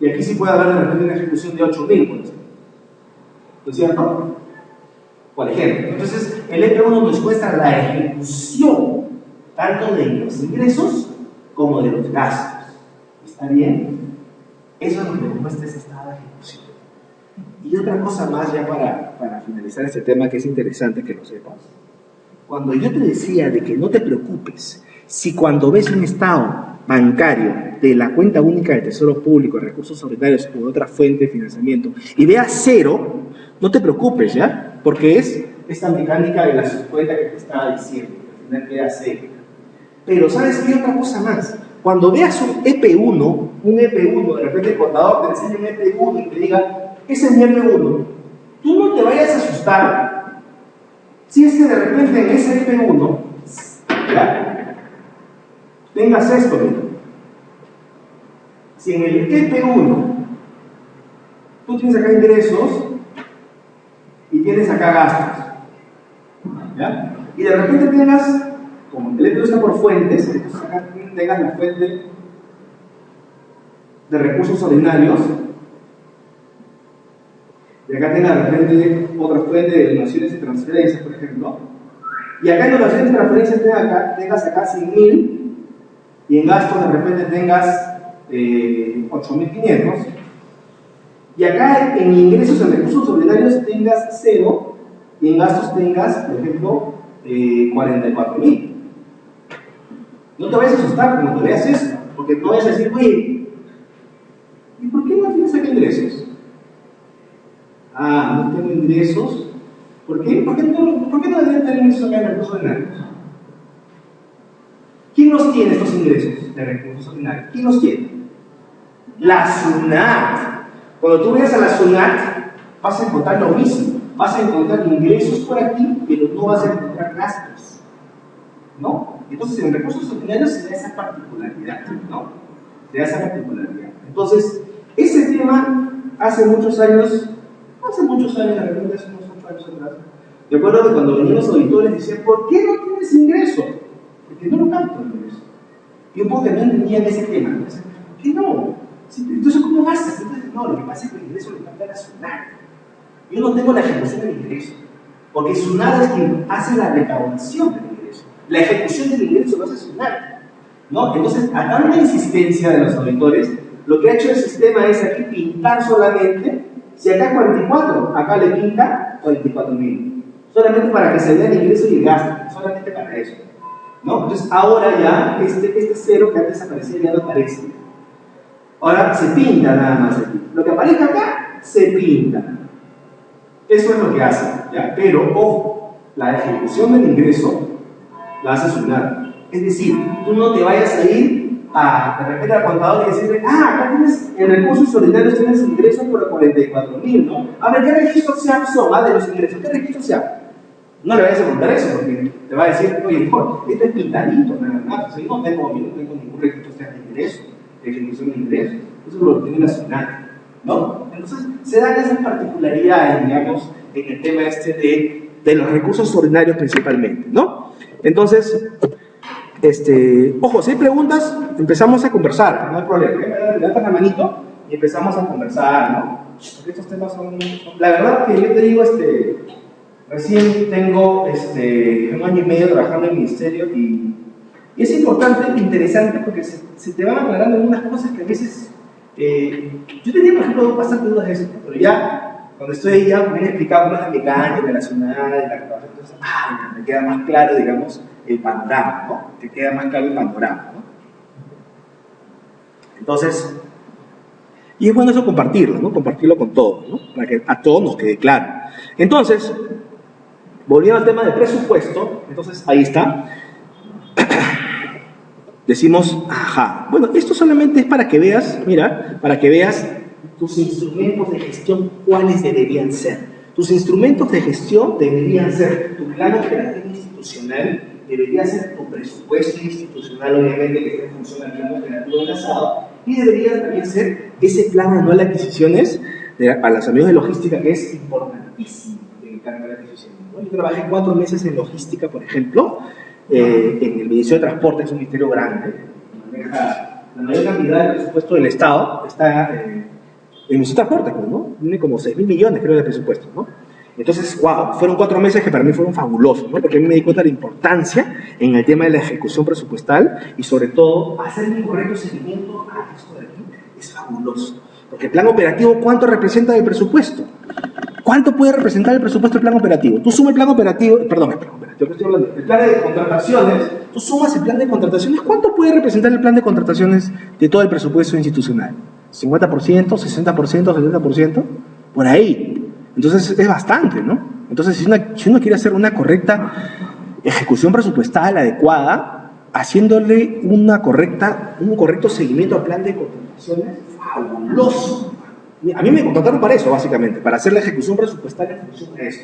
Y aquí sí puede haber de repente una ejecución de 8.000, por ejemplo. ¿No es cierto? Por ejemplo. Entonces, el EP1 nos muestra la ejecución tanto de los ingresos como de los gastos. ¿Está bien? Eso es lo que nos muestra ese estado de ejecución. Y otra cosa más ya para finalizar este tema que es interesante que lo sepas. Cuando yo te decía de que no te preocupes si cuando ves un estado bancario de la cuenta única del Tesoro Público, recursos ordinarios o otra fuente de financiamiento y veas 0, no te preocupes, ¿ya? Porque es esta mecánica de la subcuenta que te estaba diciendo, que al final queda 0. Pero ¿sabes qué otra cosa más? Cuando veas un EP1, de repente el contador te enseña un EP1 y te diga, ese es mi EP1, tú no te vayas a asustar si es que de repente en ese EP1, ¿ya? Tengas esto, mira. Si en el EP1 tú tienes acá ingresos y tienes acá gastos, ¿ya? Y de repente tengas, como el EP1 está por fuentes, entonces acá tengas la fuente de recursos ordinarios y acá tengas de repente otra fuente de donaciones y transferencias, por ejemplo, y acá en donaciones y transferencias tengas acá 100.000 y en gastos de repente tengas 8.500, y acá en ingresos en recursos ordinarios tengas 0 y en gastos tengas, por ejemplo, 44.000. No te vayas a asustar cuando te veas eso, porque no vayas a decir, oye, ¿y por qué no tienes acá ingresos? Ah, no tengo ingresos ¿Por qué? ¿Por qué no deberían tener ingresos acá en recursos ordinarios? ¿Quién los tiene estos ingresos de recursos ordinarios? ¿Quién los tiene? La SUNAT. Cuando tú vayas a la SUNAT, vas a encontrar lo mismo. Vas a encontrar ingresos por aquí, pero no vas a encontrar gastos. ¿No? Entonces, en recursos ordinarios se da esa particularidad. ¿No? Se da esa particularidad. Entonces, ese tema hace muchos años, de repente hace unos 8 años atrás, me acuerdo que cuando venían los auditores decían, ¿por qué no tienes ingreso? Porque no lo capto el ingreso. Y un poco que no entendían ese tema. Entonces, ¿por qué no? Entonces, ¿cómo gastas? Entonces, no, lo que pasa es que el ingreso le capta a la SUNAT. Yo no tengo la ejecución del ingreso, porque SUNAT es quien hace la recaudación del ingreso. La ejecución del ingreso lo hace SUNAT, ¿no? Entonces, a tanta insistencia de los auditores, lo que ha hecho el sistema es aquí pintar solamente, si acá 44, acá le pinta 44.000, solamente para que se vea el ingreso y el gasto, solamente para eso, ¿no? Entonces, ahora ya, este cero que antes aparecía ya no aparece. Ahora se pinta nada más aquí. Lo que aparezca acá, se pinta. Eso es lo que hace, ¿ya? Pero, ojo, la ejecución del ingreso la hace SUNAT. Es decir, tú no te vayas a ir de repente al contador y decirle, acá tienes, en recursos ordinarios tienes ingresos por 44.000, ¿no? A ver, ¿qué registros SEAP son de los ingresos? ¿Qué registros SEAP? No le vayas a preguntar eso, porque te va a decir, oye, no, este es pintadito, nada más. Yo no tengo ningún registro SEAP de ingresos, de ejecución de ingresos. Eso es lo que tiene la SUNAT, ¿no? Entonces, se dan esas particularidades, digamos, en el tema de los recursos ordinarios principalmente, ¿no? Entonces, ojo, si hay preguntas, empezamos a conversar, no hay problema. Levantas la manito y empezamos a conversar, ¿no? Porque estos temas son... La verdad que yo te digo, recién tengo 1 año y medio trabajando en el ministerio y es importante, interesante, porque se te van aclarando algunas cosas que a veces... yo tenía, por ejemplo, bastante dudas de eso, pero ya, cuando estoy ahí, ya me han explicado más de mecánica, de la SUNAT, de la grabación, entonces, me queda más claro, digamos, el panorama, ¿no? Te queda más claro el panorama, ¿no? Entonces, y es bueno eso compartirlo, ¿no? Compartirlo con todos, ¿no? Para que a todos nos quede claro. Entonces, volviendo al tema del presupuesto, entonces, ahí está. Decimos, ajá. Bueno, esto solamente es para que veas, mira, para que veas tus instrumentos de gestión, cuáles deberían ser. Tus instrumentos de gestión deberían ser tu plan operativo institucional, debería ser tu presupuesto institucional, obviamente, que esté en función del plan operativo enlazado, y debería también ser ese plan anual de adquisiciones para los amigos de logística, que es importantísimo en el plan anual de adquisiciones. Yo trabajé 4 meses en logística, por ejemplo, en el Ministerio de Transporte, que es un ministerio grande, maneja la mayor cantidad del presupuesto del Estado, está en el Ministerio de Transporte, ¿no? Tiene como 6.000 millones, creo, de presupuesto, ¿no? Entonces, wow, fueron 4 meses que para mí fueron fabulosos, ¿no? Porque a mí me di cuenta de la importancia en el tema de la ejecución presupuestal y sobre todo hacer un correcto seguimiento a esto de aquí es fabuloso. Porque el plan operativo, ¿cuánto representa del presupuesto? ¿Cuánto puede representar el presupuesto del plan operativo? Tú sumas el plan operativo, perdón, el plan operativo que estoy hablando, el plan de contrataciones, tú sumas el plan de contrataciones, ¿cuánto puede representar el plan de contrataciones de todo el presupuesto institucional? ¿50%, 60%, 70%? Por ahí. Entonces es bastante, ¿no? Entonces si uno quiere hacer una correcta ejecución presupuestal adecuada, haciéndole un correcto seguimiento al plan de contrataciones, fabuloso. A mí me contrataron para eso, básicamente, para hacer la ejecución presupuestal en función de eso.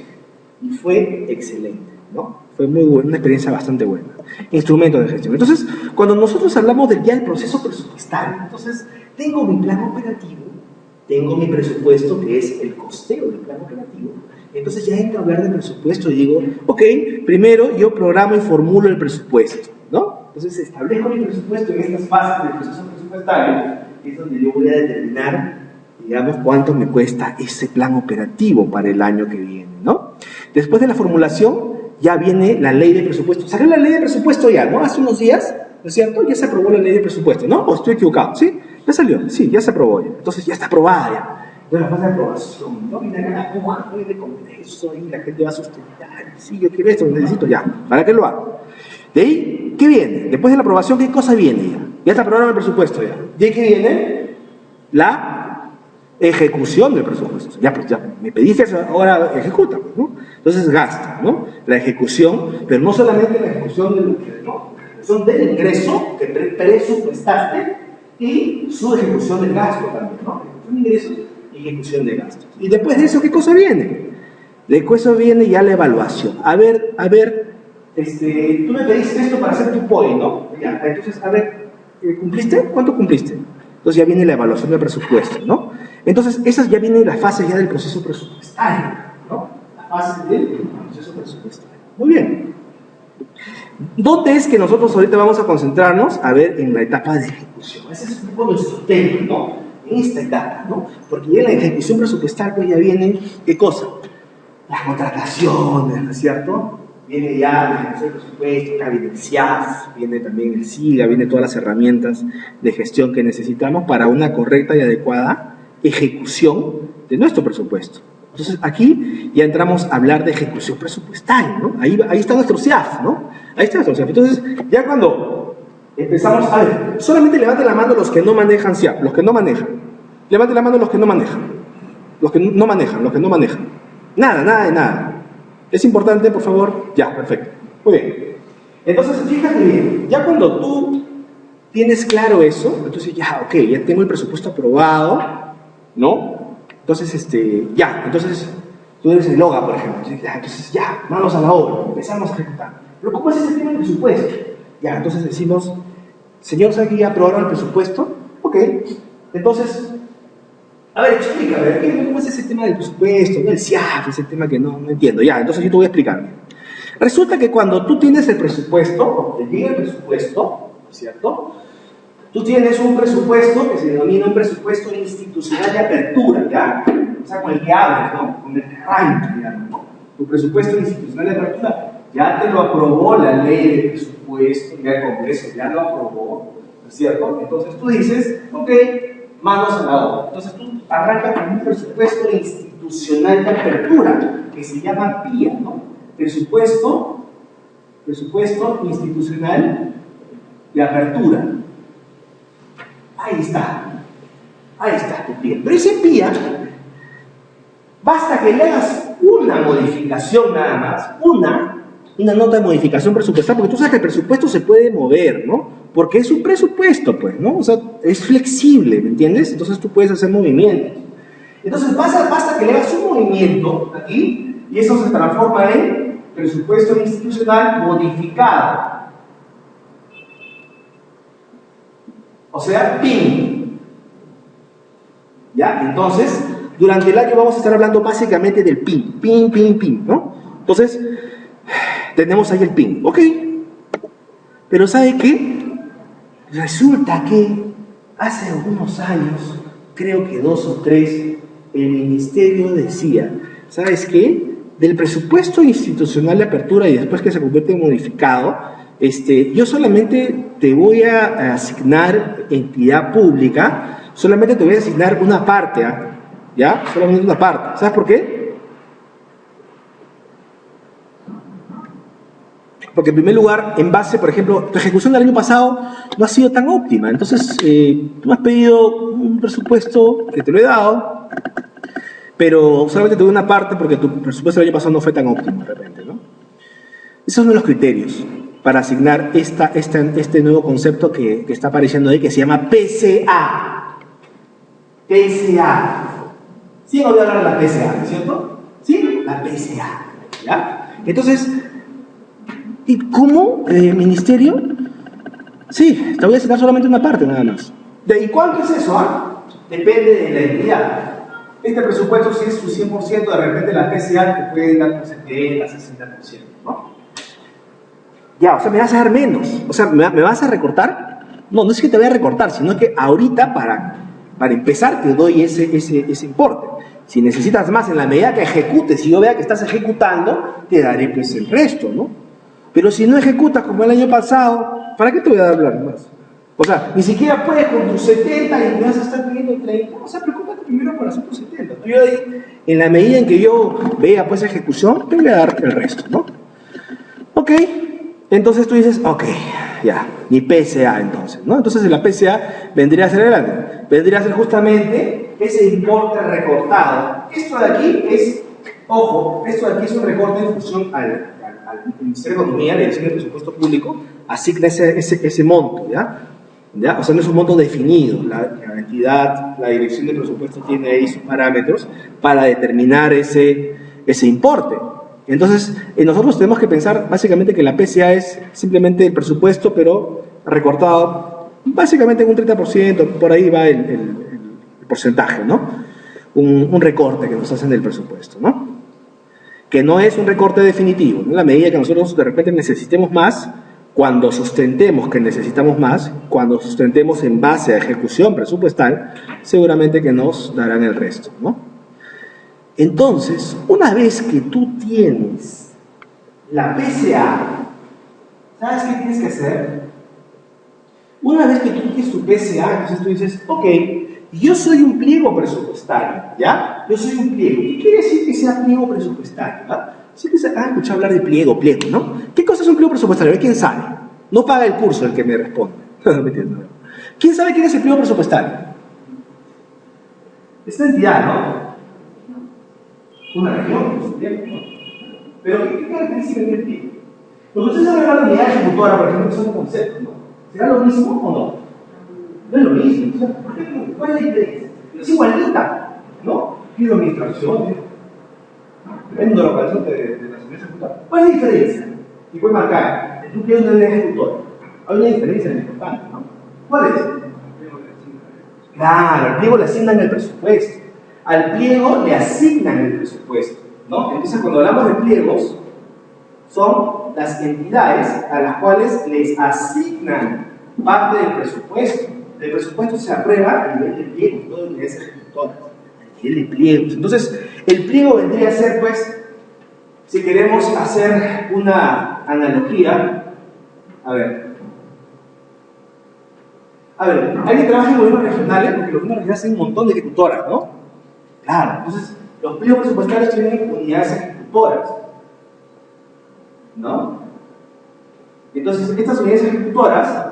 Y fue excelente, ¿no? Fue muy buena, una experiencia bastante buena. Instrumentos de gestión. Entonces, cuando nosotros hablamos del proceso presupuestal, entonces tengo mi plan operativo, tengo mi presupuesto, que es el costeo del plan operativo. Entonces ya entro a hablar de presupuesto y digo, ok, primero yo programo y formulo el presupuesto, ¿no? Entonces establezco mi presupuesto en estas fases del proceso presupuestario, que es donde yo voy a determinar, digamos, cuánto me cuesta ese plan operativo para el año que viene, ¿no? Después de la formulación, ya viene la ley de presupuesto. Salió la ley de presupuesto ya, ¿no? Hace unos días, ¿no es cierto? Ya se aprobó la ley de presupuesto, ¿no? ¿O estoy equivocado? ¿Sí? Ya salió, sí, ya se aprobó ya. Entonces ya está aprobada ya. Entonces la fase de aprobación, ¿no? Viene acá la hoja de congreso y la gente va a sustentar. Sí, yo quiero esto, lo necesito ya. ¿Para qué lo hago? De ahí, ¿qué viene? Después de la aprobación, ¿qué cosa viene ya? Ya está aprobado el presupuesto ya. De ahí, ¿qué viene? La ejecución del presupuesto. Ya, pues ya, me pediste eso, ahora ejecuta, ¿no? Entonces gasta, ¿no? La ejecución, pero no solamente la ejecución del ingreso que presupuestaste y su ejecución del gasto también, ¿no? Ejecución de ingresos y ejecución de gastos. Y después de eso, ¿qué cosa viene? Después de eso viene ya la evaluación. A ver, tú me pediste esto para hacer tu POI, ¿no? Ya, entonces, a ver, ¿cumpliste? ¿Cuánto cumpliste? Entonces ya viene la evaluación del presupuesto, ¿no? Entonces, esas ya vienen las fases ya del proceso presupuestario, ¿no? Las fases del proceso presupuestario. Muy bien. ¿Dónde es que nosotros ahorita vamos a concentrarnos? A ver, en la etapa de ejecución. Ese es un poco nuestro tema, ¿no? En esta etapa, ¿no? Porque ya en la ejecución presupuestaria pues ya vienen, ¿qué cosa? Las contrataciones, ¿no es cierto? Viene ya la ejecución del presupuesto, acá viene el CIAF, viene también el SIGA, viene todas las herramientas de gestión que necesitamos para una correcta y adecuada ejecución de nuestro presupuesto. Entonces aquí ya entramos a hablar de ejecución presupuestaria, ¿no? Ahí está nuestro CIAF, ¿no? Ahí está nuestro CIAF. Entonces, ya cuando empezamos, a ver, solamente levanten la mano los que no manejan CIAF, los que no manejan. Levanten la mano los que no manejan. Los que no manejan. Nada. ¿Es importante, por favor? Ya, perfecto. Muy bien. Entonces, fíjate bien, ya cuando tú tienes claro eso, entonces ya, ok, ya tengo el presupuesto aprobado, ¿no? Entonces, entonces tú eres el LOGA, por ejemplo. Entonces, ya, manos a la obra, empezamos a ejecutar. Pero ¿cómo es ese tema del presupuesto? Ya, entonces decimos, señor, ¿sabe que ya aprobaron el presupuesto? Ok, entonces, a ver, explícame, ¿cómo es ese tema del presupuesto? ¿No? El CIAF, ese tema que no entiendo. Ya, entonces yo te voy a explicar. Resulta que cuando tú tienes el presupuesto, o te llega el presupuesto, ¿no es cierto? Tú tienes un presupuesto que se denomina un presupuesto institucional de apertura, ¿ya? O sea, con el que abres, ¿no? Con el que arrancas, digamos, ¿no? Tu presupuesto institucional de apertura ya te lo aprobó la ley de presupuesto, ya el Congreso ya lo aprobó, ¿no es cierto? Entonces tú dices, ok, manos a la obra. Entonces tú arrancas con un presupuesto institucional de apertura, que se llama PIA, ¿no? Presupuesto institucional de apertura. Ahí está tu PIA. Pero ese PIA, basta que le hagas una modificación nada más, una nota de modificación presupuestal, porque tú sabes que el presupuesto se puede mover, ¿no? Porque es un presupuesto, pues, ¿no? O sea, es flexible, ¿me entiendes? Entonces tú puedes hacer movimientos. Entonces basta que le hagas un movimiento aquí, y eso se transforma en presupuesto institucional modificado. O sea, PIN. ¿Ya? Entonces, durante el año vamos a estar hablando básicamente del PIN, ¿no? Entonces, tenemos ahí el PIN. Ok. Pero ¿sabe qué? Resulta que hace algunos años, creo que 2 o 3, el ministerio decía, ¿sabes qué? Del presupuesto institucional de apertura y después que se convierte en modificado, yo solamente te voy a asignar entidad pública, solamente te voy a asignar una parte, ¿ya? Solamente una parte. ¿Sabes por qué? Porque en primer lugar, en base, por ejemplo, tu ejecución del año pasado no ha sido tan óptima. Entonces, tú me has pedido un presupuesto que te lo he dado, pero solamente te doy una parte porque tu presupuesto del año pasado no fue tan óptimo de repente, ¿no? Esos son los criterios para asignar este nuevo concepto que está apareciendo ahí, que se llama PCA. PCA. Sí, no voy a hablar de la PCA, ¿cierto? ¿Sí? La PCA. ¿Ya? Entonces, ¿y cómo, ministerio? Sí, te voy a asignar solamente una parte nada más. ¿Y cuánto es eso? Depende de la entidad. Este presupuesto, si es su 100%, de repente la PCA te puede dar un 70, 60%, ¿no? Ya, o sea, me vas a dar menos. O sea, ¿me vas a recortar? No es que te voy a recortar, sino que ahorita para empezar te doy ese importe. Si necesitas más en la medida que ejecutes, si yo vea que estás ejecutando, te daré pues el resto, ¿no? Pero si no ejecutas como el año pasado, ¿para qué te voy a dar más? O sea, ni siquiera puedes con tus 70 y me vas a estar pidiendo 30. O sea, preocúpate primero por hacer tus 70. Yo ahí, en la medida en que yo vea pues ejecución, te voy a dar el resto, ¿no? Ok, entonces tú dices, ok, ya, mi PCA entonces, ¿no? Entonces la PCA vendría a ser vendría a ser justamente ese importe recortado. Esto de aquí es Ojo, esto de aquí es un recorte en función al Ministerio de Economía, la Dirección del Presupuesto Público, asigna ese monto, ¿ya? ¿Ya? O sea, no es un monto definido. La entidad, la Dirección de Presupuesto tiene ahí sus parámetros para determinar ese importe. Entonces, nosotros tenemos que pensar básicamente que la PCA es simplemente el presupuesto, pero recortado básicamente en un 30%, por ahí va el porcentaje, ¿no? Un recorte que nos hacen del presupuesto, ¿no? Que no es un recorte definitivo, ¿no? En la medida que nosotros de repente necesitemos más, cuando sustentemos que necesitamos más, cuando sustentemos en base a ejecución presupuestal, seguramente que nos darán el resto, ¿no? Entonces, una vez que tú tienes la PCA, ¿sabes qué tienes que hacer? Una vez que tú tienes tu PCA, entonces tú dices, ok, yo soy un pliego presupuestario, ¿ya? Yo soy un pliego. ¿Qué quiere decir que sea pliego presupuestario? ¿Va? Siempre se han escuchado hablar de pliego, ¿no? ¿Qué cosa es un pliego presupuestario? A ver, ¿quién sabe? No paga el curso el que me responde. ¿Quién sabe quién es el pliego presupuestario? Esta entidad, ¿no? Una región, ¿no? Pero ¿qué característica tiene el pliego? Porque ustedes saben hablar de unidad ejecutora, por ejemplo, que son un concepto, ¿no? ¿Será lo mismo o no? No es lo mismo. Entonces, ¿cuál es la diferencia? Es igualita, ¿no? Pido administración, vendo la operación de la unidad ejecutora. ¿Cuál es la diferencia? Y puede marcar, tú quieres una unidad ejecutora. Hay una diferencia importante, ¿no? ¿Cuál es? Claro, al pliego le asignan el presupuesto. Al pliego le asignan el presupuesto, ¿no? Entonces, cuando hablamos de pliegos, son las entidades a las cuales les asignan parte del presupuesto. El presupuesto se aprueba a nivel de pliegos, no de unidades ejecutoras, a nivel de pliegos. Entonces, el pliego vendría a ser, pues, si queremos hacer una analogía, a ver, alguien trabaja en gobiernos regionales, porque los gobiernos regionales tienen un montón de ejecutoras, ¿no? Claro, entonces, los pliegos presupuestarios tienen unidades ejecutoras, ¿no? Entonces, estas unidades ejecutoras,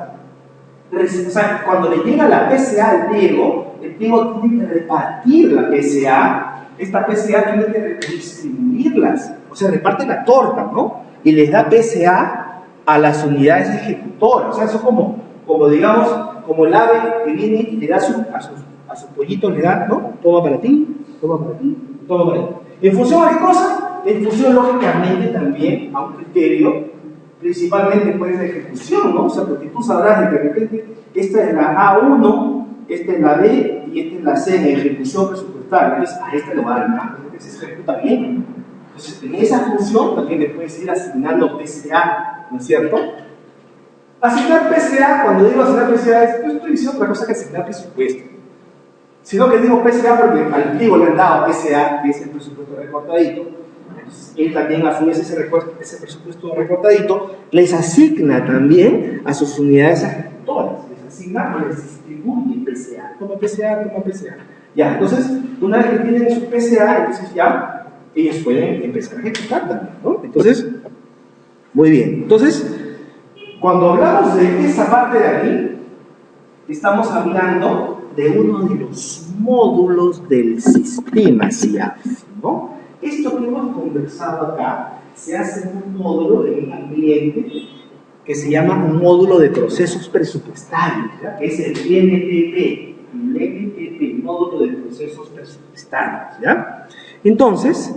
o sea, cuando le llega la PCA al pliego, el pliego tiene que repartir la PCA, esta PCA tiene que redistribuirlas, o sea, reparte la torta, ¿no? Y les da PCA a las unidades ejecutoras, o sea, eso es como digamos, como el ave que viene y le da a sus pollitos, le da, ¿no? Toma para ti, toma para ti, toma para ti. ¿En función a qué cosa? En función, lógicamente, también a un criterio, principalmente pues de ejecución, ¿no? O sea, porque tú sabrás de que de repente esta es la A1, esta es la B y esta es la C en ejecución presupuestaria. Entonces, a esta le va a dar más, porque se ejecuta bien. Entonces, en esa función también le puedes ir asignando PCA, ¿no es cierto? Asignar PCA, cuando digo asignar PCA, no estoy diciendo otra cosa que asignar presupuesto, sino que digo PCA porque al pliego le han dado PCA, que es el presupuesto recortadito. Entonces, él también a su vez ese presupuesto recortadito les asigna también a sus unidades ejecutoras, les asigna o les distribuye PCA, toma PCA, toma PCA. Ya, entonces, una vez que tienen su PCA, entonces ya ellos pueden empezar a ejecutar también, ¿no? Entonces, muy bien. Entonces, cuando hablamos de esa parte de aquí, estamos hablando de uno de los módulos del sistema CIAF, ¿no? Esto que hemos conversado acá se hace en un módulo en un ambiente que se llama un módulo de procesos presupuestarios, ¿ya? Que es el NPP, módulo de procesos presupuestarios, ¿ya? Entonces,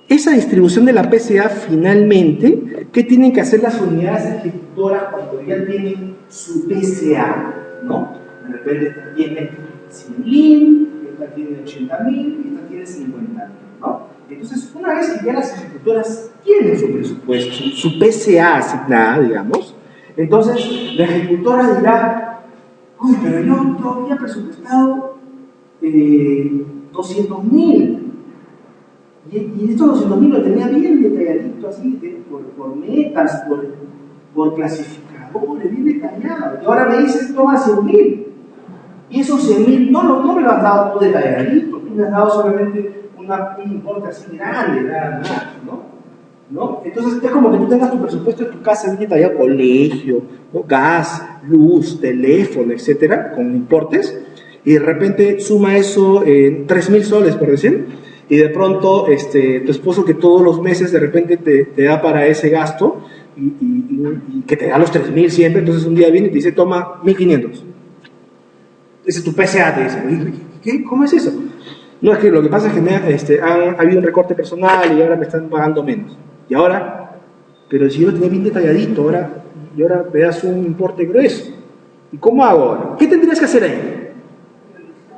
esa distribución de la PCA finalmente, ¿qué tienen que hacer las unidades ejecutoras cuando ya tienen su PCA? ¿No? De repente esta tiene 100.000, esta tiene 80.000 y esta tiene 50.000, ¿no? Entonces, una vez que ya las ejecutoras tienen su presupuesto, su PCA asignada, digamos, entonces la ejecutora dirá, uy, pero yo había presupuestado 200.000. Y estos 200.000 lo tenía bien detalladito, así, por metas, por clasificadores, bien detallado. Y ahora me dices, toma 100.000. Y esos 100.000 no me lo has dado tú detalladito, tú me has dado solamente un importe así grande, nada más, ¿no? Entonces es como que tú tengas tu presupuesto en tu casa bien detallado, colegio, ¿no? Gas, luz, teléfono, etcétera, con importes, y de repente suma eso en 3.000 soles, por decir. y de pronto tu esposo que todos los meses de repente te da para ese gasto y que te da los 3.000 siempre, entonces un día viene y te dice, toma 1.500. Ese es tu PCA, te dice. ¿Qué? ¿Cómo es eso? No, es que lo que pasa es que ha habido un recorte personal y ahora me están pagando menos. Y ahora, pero si yo lo tenía bien detalladito, y ahora me das un importe grueso. ¿Y cómo hago ahora? ¿Qué tendrías que hacer ahí?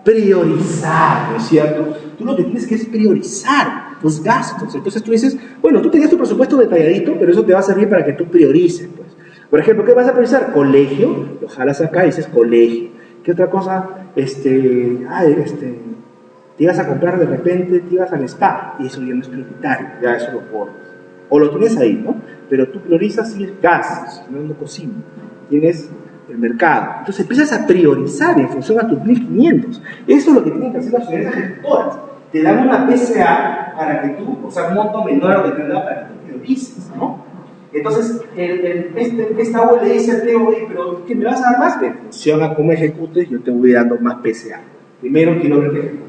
Priorizar, ¿no es cierto? Tú lo que tienes que es priorizar tus gastos. Entonces tú dices, bueno, tú tenías tu presupuesto detalladito, pero eso te va a servir para que tú priorices, pues. Por ejemplo, ¿qué vas a priorizar? Colegio, lo jalas acá y dices colegio. ¿Qué otra cosa? Te ibas a comprar de repente, te ibas al spa, y eso ya no es prioritario, ya eso lo borras. O lo tienes ahí, ¿no? Pero tú priorizas si es gas, no cocina. Tienes el mercado. Entonces empiezas a priorizar en función a tus 1.500. Eso es lo que tienen que hacer las unidades ejecutoras. Te dan una PCA para que tú, o sea, un monto menor o determinado para que tú priorices, ¿no? Entonces, esta web le dice al Teo, pero ¿qué me vas a dar más? En función a cómo ejecutes, yo te voy dando más PCA. Primero quiero ver que ejecutes.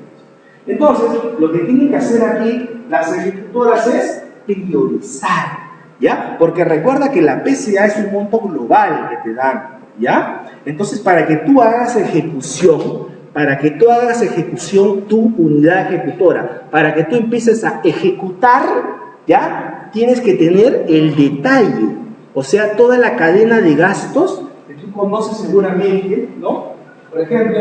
Entonces, lo que tienen que hacer aquí las ejecutoras es priorizar, ¿ya? Porque recuerda que la PCA es un monto global que te dan, ¿ya? Entonces, para que tú hagas ejecución, tu unidad ejecutora, para que tú empieces a ejecutar, ¿ya? Tienes que tener el detalle, o sea, toda la cadena de gastos que tú conoces seguramente, ¿no? Por ejemplo,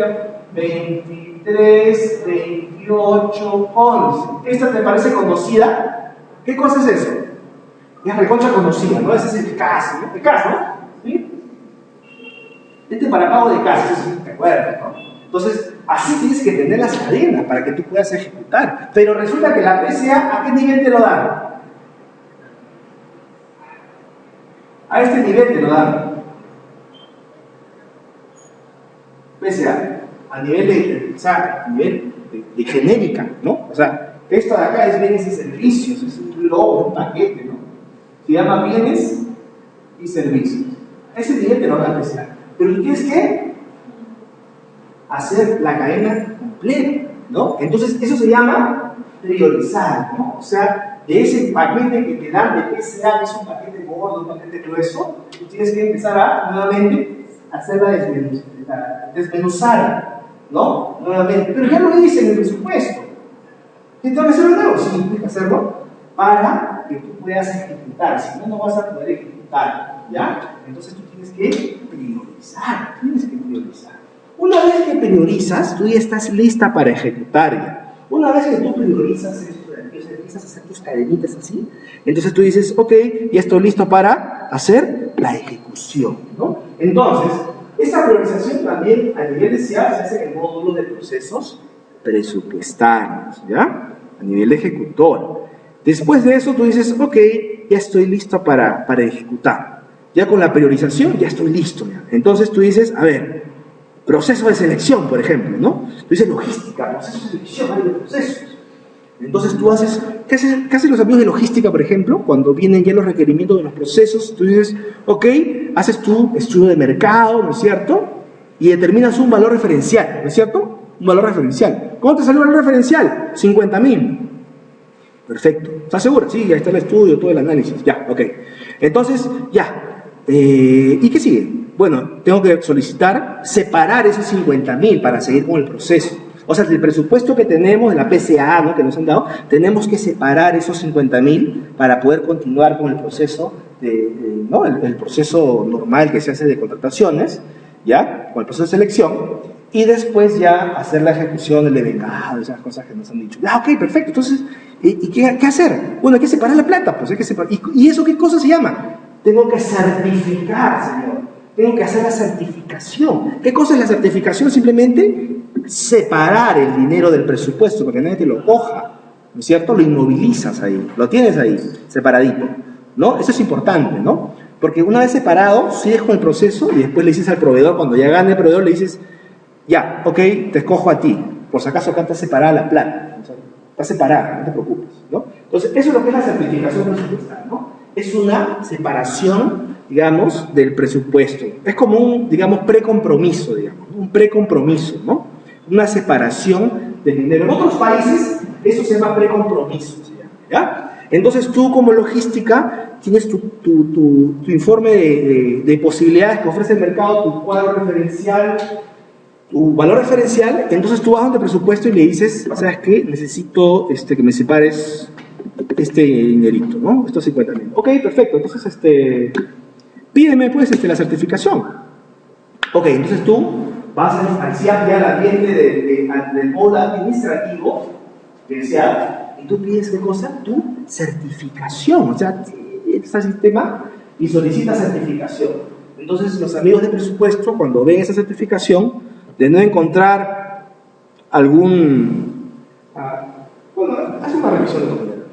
23, 28, 11. ¿Esta te parece conocida? ¿Qué cosa es eso? Es recontra conocida, ¿no? Ese es el CAS, ¿no? El CAS, ¿no? ¿Sí? Para pago de CAS, eso sí te acuerdas, ¿no? Entonces, así tienes que tener las cadenas para que tú puedas ejecutar. Pero resulta que la PCA, ¿a qué nivel te lo dan? A este nivel te lo dan. PCA, a nivel de genérica, ¿no? O sea, esto de acá es bienes y servicios, es un logo, un paquete, ¿no? Se llama bienes y servicios. A ese nivel te lo dan PCA. Pero tú tienes que hacer la cadena completa, ¿no? Entonces, eso se llama priorizar, ¿no? O sea, de ese paquete que te dan de PCA, que es un paquete gordo, un paquete grueso, tú tienes que empezar a, nuevamente, hacer desmenuzar, ¿no? Nuevamente. Pero ya lo hice en el presupuesto. ¿Qué tengo que hacerlo de nuevo? Sí, tienes que hacerlo para que tú puedas ejecutar. Si no, no vas a poder ejecutar, ¿ya? Entonces tú tienes que priorizar, Una vez que priorizas, tú ya estás lista para ejecutar ya. Una vez que tú priorizas esto, empiezas a hacer tus cadenitas así, entonces tú dices, ok, ya estoy listo para hacer la ejecución, ¿no? Entonces, esta priorización también a nivel de SIAP se hace en el módulo de procesos presupuestarios, ¿ya? A nivel de ejecutor. Después de eso tú dices, ok, ya estoy listo para ejecutar. Ya con la priorización ya estoy listo. ¿Ya? Entonces tú dices, a ver, proceso de selección, por ejemplo, ¿no? Tú dices logística, proceso de selección, hay de procesos. Entonces tú haces, ¿qué hacen los amigos de logística, por ejemplo? Cuando vienen ya los requerimientos de los procesos, tú dices, ok, haces tu estudio de mercado, ¿no es cierto? Y determinas un valor referencial, ¿no es cierto? Un valor referencial. ¿Cómo te salió el valor referencial? 50.000. Perfecto. ¿Estás seguro? Sí, ya está el estudio, todo el análisis. Ya, ok. Entonces, ya. ¿Y qué sigue? Bueno, tengo que solicitar separar esos 50.000 para seguir con el proceso. O sea, del presupuesto que tenemos, de la PCA, ¿no?, que nos han dado, tenemos que separar esos 50.000 para poder continuar con el proceso, ¿no?, el proceso normal que se hace de contrataciones, ¿ya?, con el proceso de selección, y después ya hacer la ejecución del devengado, esas cosas que nos han dicho. Ya, ok, perfecto. Entonces, ¿y qué hacer? Bueno, hay que separar la plata, pues hay que separar. ¿Y eso qué cosa se llama? Tengo que certificar, señor. Tengo que hacer la certificación. ¿Qué cosa es la certificación? Simplemente separar el dinero del presupuesto, porque nadie te lo coja, ¿no es cierto? Lo inmovilizas ahí, lo tienes ahí, separadito, ¿no? Eso es importante, ¿no? Porque una vez separado, sigues con el proceso y después le dices al proveedor, cuando ya gane el proveedor, le dices, ya, ok, te escojo a ti, por si acaso acá está separada la plata, o sea, está separada, no te preocupes, ¿no? Entonces, eso es lo que es la certificación presupuestaria, ¿no? Es una separación, digamos, del presupuesto. Es como un, digamos, precompromiso, digamos, un precompromiso, ¿no? Una separación del dinero. En otros países Eso se llama precompromiso, ¿ya? Entonces tú como logística tienes tu informe de posibilidades que ofrece el mercado, tu cuadro referencial, tu valor referencial. Entonces tú vas donde presupuesto y le dices, ¿sabes qué? Necesito que me separes este dinerito, ¿no? Estos 50.000. Ok, perfecto. Entonces, pídeme pues la certificación. Ok, entonces tú vas al SIAP, ya al ambiente del módulo administrativo del SIAP, y tú pides, ¿qué cosa? Tu certificación. O sea, entras al sistema y solicitas certificación. Entonces los amigos de presupuesto, cuando ven esa certificación, de no encontrar algún... bueno, hace una revisión de documento.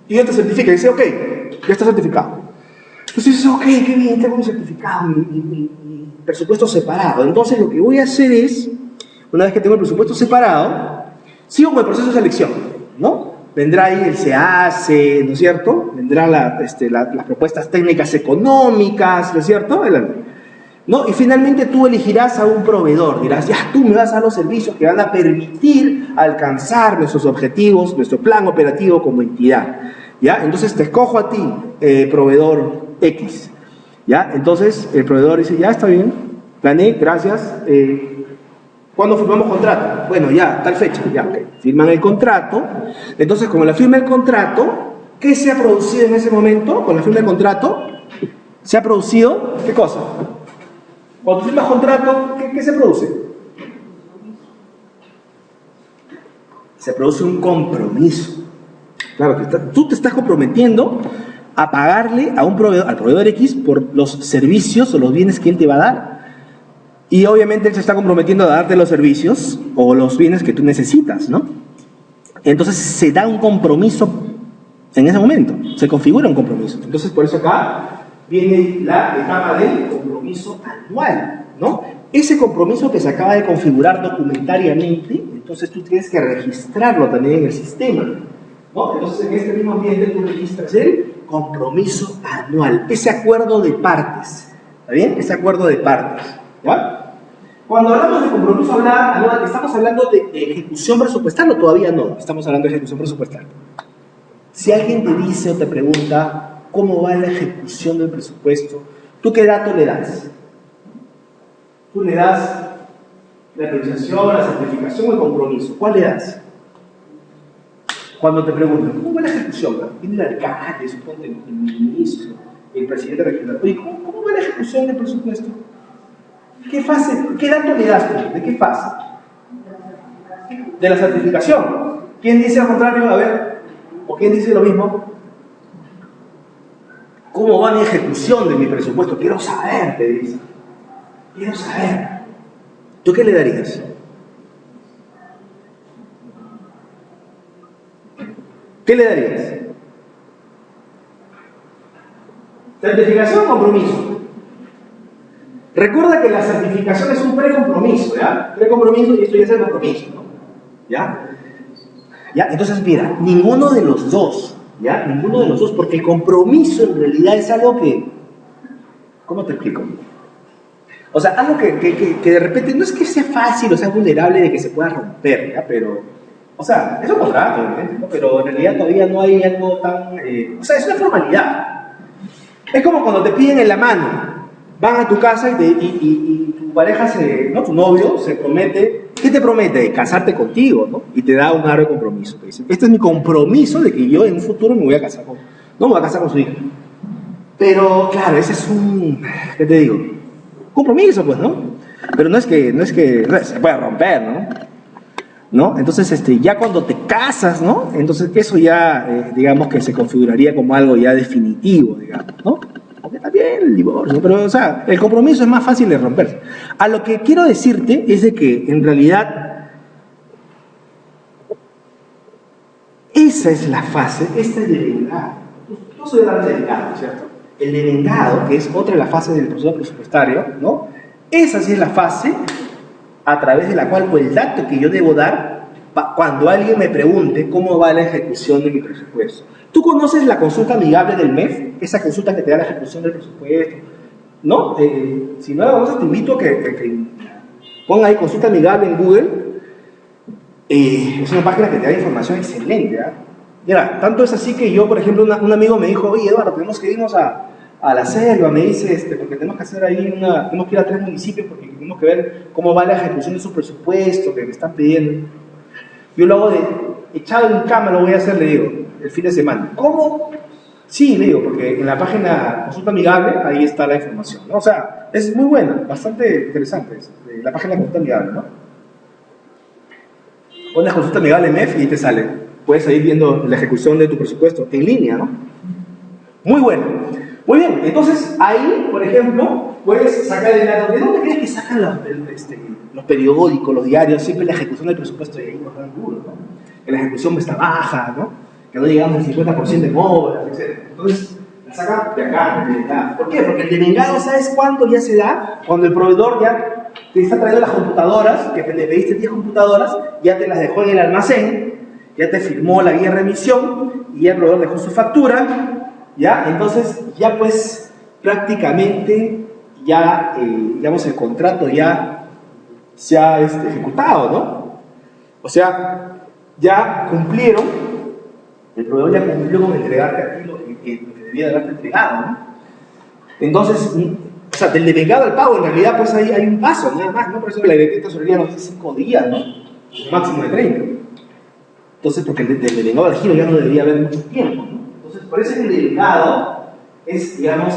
Y ya te certifica y dice, ok, ya está certificado. Entonces dices, ok, qué bien, tengo mi certificado, mi presupuesto separado. Entonces lo que voy a hacer es, una vez que tengo el presupuesto separado, sigo con el proceso de selección, ¿no? Vendrá ahí el SEACE, ¿no es cierto? Vendrán las propuestas técnicas económicas, ¿no es cierto? ¿No? Y finalmente tú elegirás a un proveedor, dirás, ya, tú me vas a dar los servicios que van a permitir alcanzar nuestros objetivos, nuestro plan operativo como entidad, ¿ya? Entonces te escojo a ti, proveedor X, ¿ya? Entonces el proveedor dice, ya, está bien, planeé, gracias, ¿cuándo firmamos contrato? Bueno, ya, tal fecha, ya, ok, firman el contrato. Entonces, con la firma del contrato, ¿qué se ha producido en ese momento? Con la firma del contrato, se ha producido, ¿qué cosa? Cuando firmas contrato, ¿qué se produce? Se produce un compromiso. Claro, tú te estás comprometiendo a pagarle a un proveedor, al proveedor X por los servicios o los bienes que él te va a dar. Y obviamente él se está comprometiendo a darte los servicios o los bienes que tú necesitas, ¿no? Entonces se da un compromiso en ese momento, se configura un compromiso. Entonces por eso acá viene la etapa del compromiso anual, ¿no? Ese compromiso que se acaba de configurar documentariamente, entonces tú tienes que registrarlo también en el sistema, ¿no? Entonces en este mismo ambiente tú registras el compromiso anual, ese acuerdo de partes, ¿está bien? Ese acuerdo de partes, ¿ya? Cuando hablamos de compromiso anual, ¿estamos hablando de ejecución presupuestal o todavía no? Estamos hablando de ejecución presupuestal. Si alguien te dice o te pregunta cómo va la ejecución del presupuesto, ¿tú qué dato le das? ¿Tú le das la autorización, la certificación o el compromiso? ¿Cuál le das? Cuando te preguntan, ¿cómo va la ejecución? Viene el alcalde, suponte, el ministro, el presidente regional. Oye, ¿cómo va la ejecución del presupuesto? ¿Qué fase? ¿Qué dato le das tú? ¿De qué fase? De la certificación. ¿Quién dice al contrario? A ver, ¿o quién dice lo mismo? ¿Cómo va mi ejecución de mi presupuesto? Quiero saber, te dice. Quiero saber. ¿Tú qué le darías? ¿Qué le darías? ¿Certificación o compromiso? Recuerda que la certificación es un precompromiso, ¿ya? Precompromiso y esto ya es el compromiso, ¿no? ¿Ya? ¿Ya? Entonces, mira, ninguno de los dos, ¿ya? Ninguno de los dos, porque el compromiso en realidad es algo que... ¿Cómo te explico? O sea, algo que de repente no es que sea fácil o sea vulnerable de que se pueda romper, ¿ya? Pero, o sea, es un contrato, ¿no? Pero en realidad todavía no hay algo tan... o sea, es una formalidad. Es como cuando te piden en la mano. Van a tu casa y tu pareja, ¿no? Tu novio se promete, ¿qué te promete? Casarte contigo, ¿no? Y te da un aro de compromiso. Te dice, este es mi compromiso de que yo en un futuro me voy a casar con, no me voy a casar con su hija. Pero, claro, ese es un, ¿qué te digo? Compromiso, pues, ¿no? Pero no es que se pueda romper, ¿no? Entonces, ya cuando te casas, ¿no? Entonces, eso ya, digamos que se configuraría como algo ya definitivo, digamos, ¿no? También el divorcio, pero o sea, el compromiso es más fácil de romperse. A lo que quiero decirte es de que en realidad esa es la fase, esta es de vengado. No se debe hablar de vengado, ¿cierto? El de vengado, que es otra de las fases del proceso presupuestario, ¿no? Esa sí es la fase a través de la cual, pues, el dato que yo debo dar cuando alguien me pregunte cómo va la ejecución de mi presupuesto. ¿Tú conoces la consulta amigable del MEF? Esa consulta que te da la ejecución del presupuesto, ¿no? Si no la conoces, te invito a que ponga ahí consulta amigable en Google Es una página que te da información excelente. Mira, tanto es así que yo, por ejemplo, un amigo me dijo, oye, Eduardo, tenemos que irnos a la selva, me dice, porque tenemos que hacer ahí tenemos que ir a 3 municipios porque tenemos que ver cómo va la ejecución de su presupuesto que me están pidiendo. Yo lo hago echado en cama, lo voy a hacer, le digo, el fin de semana. ¿Cómo? Sí, le digo, porque en la página Consulta Amigable, ahí está la información, ¿no? O sea, es muy buena, bastante interesante, la página Consulta Amigable, ¿no? Pones Consulta Amigable MEF y ahí te sale. Puedes ir viendo la ejecución de tu presupuesto en línea, ¿no? Muy bueno. Muy bien, entonces ahí, por ejemplo, puedes sacar el dato. ¿De dónde crees que sacan los periódicos, los diarios? Siempre la ejecución del presupuesto y ahí nos dan duro, ¿no? Que la ejecución está baja, ¿no? Que no llegamos al 50% en obras, etc. Entonces, la sacan de acá. ¿Por qué? Porque el devengado, ¿sabes cuándo ya se da? Cuando el proveedor ya te está trayendo las computadoras, que le pediste 10 computadoras, ya te las dejó en el almacén, ya te firmó la guía de remisión y ya el proveedor dejó su factura, ¿ya? Entonces, ya pues prácticamente ya, digamos, el contrato ya se ha ejecutado, ¿no? O sea, ya cumplieron, el proveedor ya cumplió con entregarte a ti lo que debía de haberte entregado, ¿no? Entonces, o sea, del devengado al pago, en realidad, pues hay un paso, nada más, ¿no? Por eso la directiva de tesorería nos dice 5 días, ¿no? Un máximo de 30. Entonces, porque del devengado al giro ya no debería haber mucho tiempo, ¿no? Entonces, por eso el devengado es, digamos,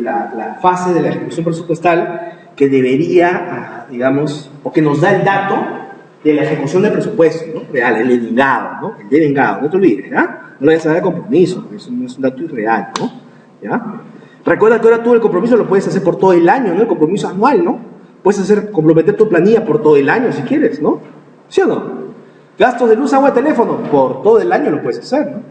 la fase de la ejecución presupuestal que debería, digamos, o que nos da el dato de la ejecución del presupuesto, ¿no? Real, el devengado, ¿no? El devengado, no te olvides, ¿ya? No le vayas a dar compromiso, porque eso no es un dato irreal, ¿no? ¿Ya? Recuerda que ahora tú el compromiso lo puedes hacer por todo el año, ¿no? El compromiso anual, ¿no? Puedes comprometer tu planilla por todo el año si quieres, ¿no? ¿Sí o no? Gastos de luz, agua, teléfono, por todo el año lo puedes hacer, ¿no?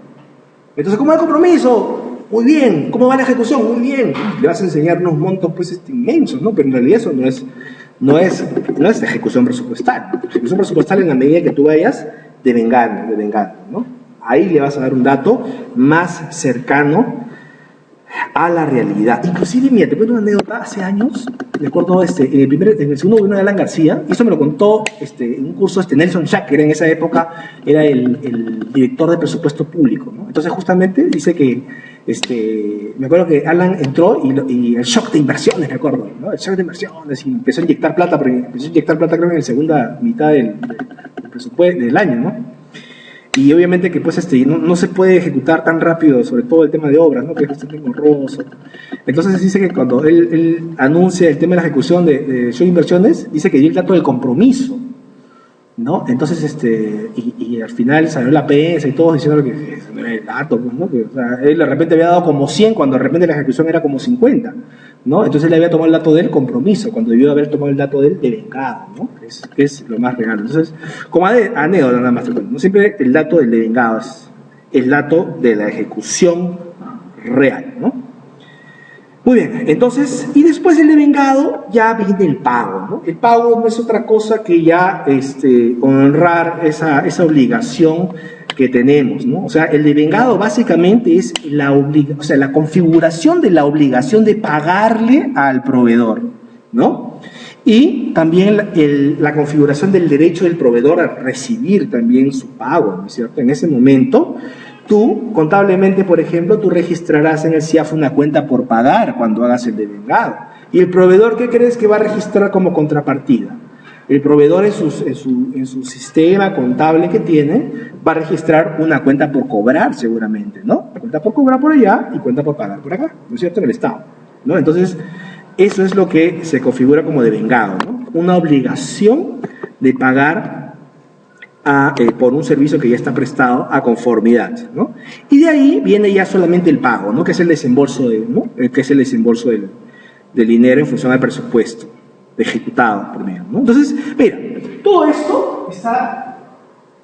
Entonces, ¿cómo va el compromiso? Muy bien. ¿Cómo va la ejecución? Muy bien. Le vas a enseñar unos montos pues inmensos, ¿no? Pero en realidad eso no es la ejecución presupuestal. La ejecución presupuestal en la medida que tú vayas devengando, ¿no? Ahí le vas a dar un dato más cercano a la realidad. Inclusive, mira, te cuento una anécdota. Hace años, me acuerdo, en el segundo gobierno de Alan García, y esto me lo contó en un curso Nelson Schack, que era en esa época era el director de presupuesto público, ¿no? Entonces, justamente, dice que, me acuerdo que Alan entró y el shock de inversiones, me acuerdo, ¿no? El shock de inversiones, y empezó a inyectar plata, pero empezó a inyectar plata creo que en la segunda mitad del presupuesto del año, ¿no? Y obviamente que pues no se puede ejecutar tan rápido, sobre todo el tema de obras, ¿no? Que es bastante engorroso. Entonces dice que cuando él anuncia el tema de la ejecución de show inversiones, dice que dio el dato del compromiso, ¿no? Entonces, y al final salió la prensa y todos diciendo que no era el dato, ¿no? Que, o sea, él de repente había dado como 100 cuando de repente la ejecución era como 50, ¿no? Entonces él había tomado el dato del compromiso cuando debió haber tomado el dato del devengado, ¿no? Que es lo más real. Entonces, como anécdota nada más, no siempre el dato del devengado es el dato de la ejecución real, ¿no? Muy bien, entonces, y después del devengado ya viene el pago, ¿no? El pago no es otra cosa que ya honrar esa obligación que tenemos, ¿no? O sea, el devengado básicamente es la configuración de la obligación de pagarle al proveedor, ¿no? Y también la configuración del derecho del proveedor a recibir también su pago, ¿no es cierto? En ese momento, tú, contablemente, por ejemplo, tú registrarás en el CIAF una cuenta por pagar cuando hagas el devengado. ¿Y el proveedor qué crees que va a registrar como contrapartida? El proveedor en su sistema contable que tiene va a registrar una cuenta por cobrar seguramente, ¿no? Cuenta por cobrar por allá y cuenta por pagar por acá, ¿no es cierto? En el Estado, ¿no? Entonces, eso es lo que se configura como devengado, ¿no? Una obligación de pagar por un servicio que ya está prestado a conformidad, ¿no? Y de ahí viene ya solamente el pago, ¿no? Que es el desembolso del dinero en función del presupuesto ejecutado por medio, ¿no? Entonces, mira, todo esto está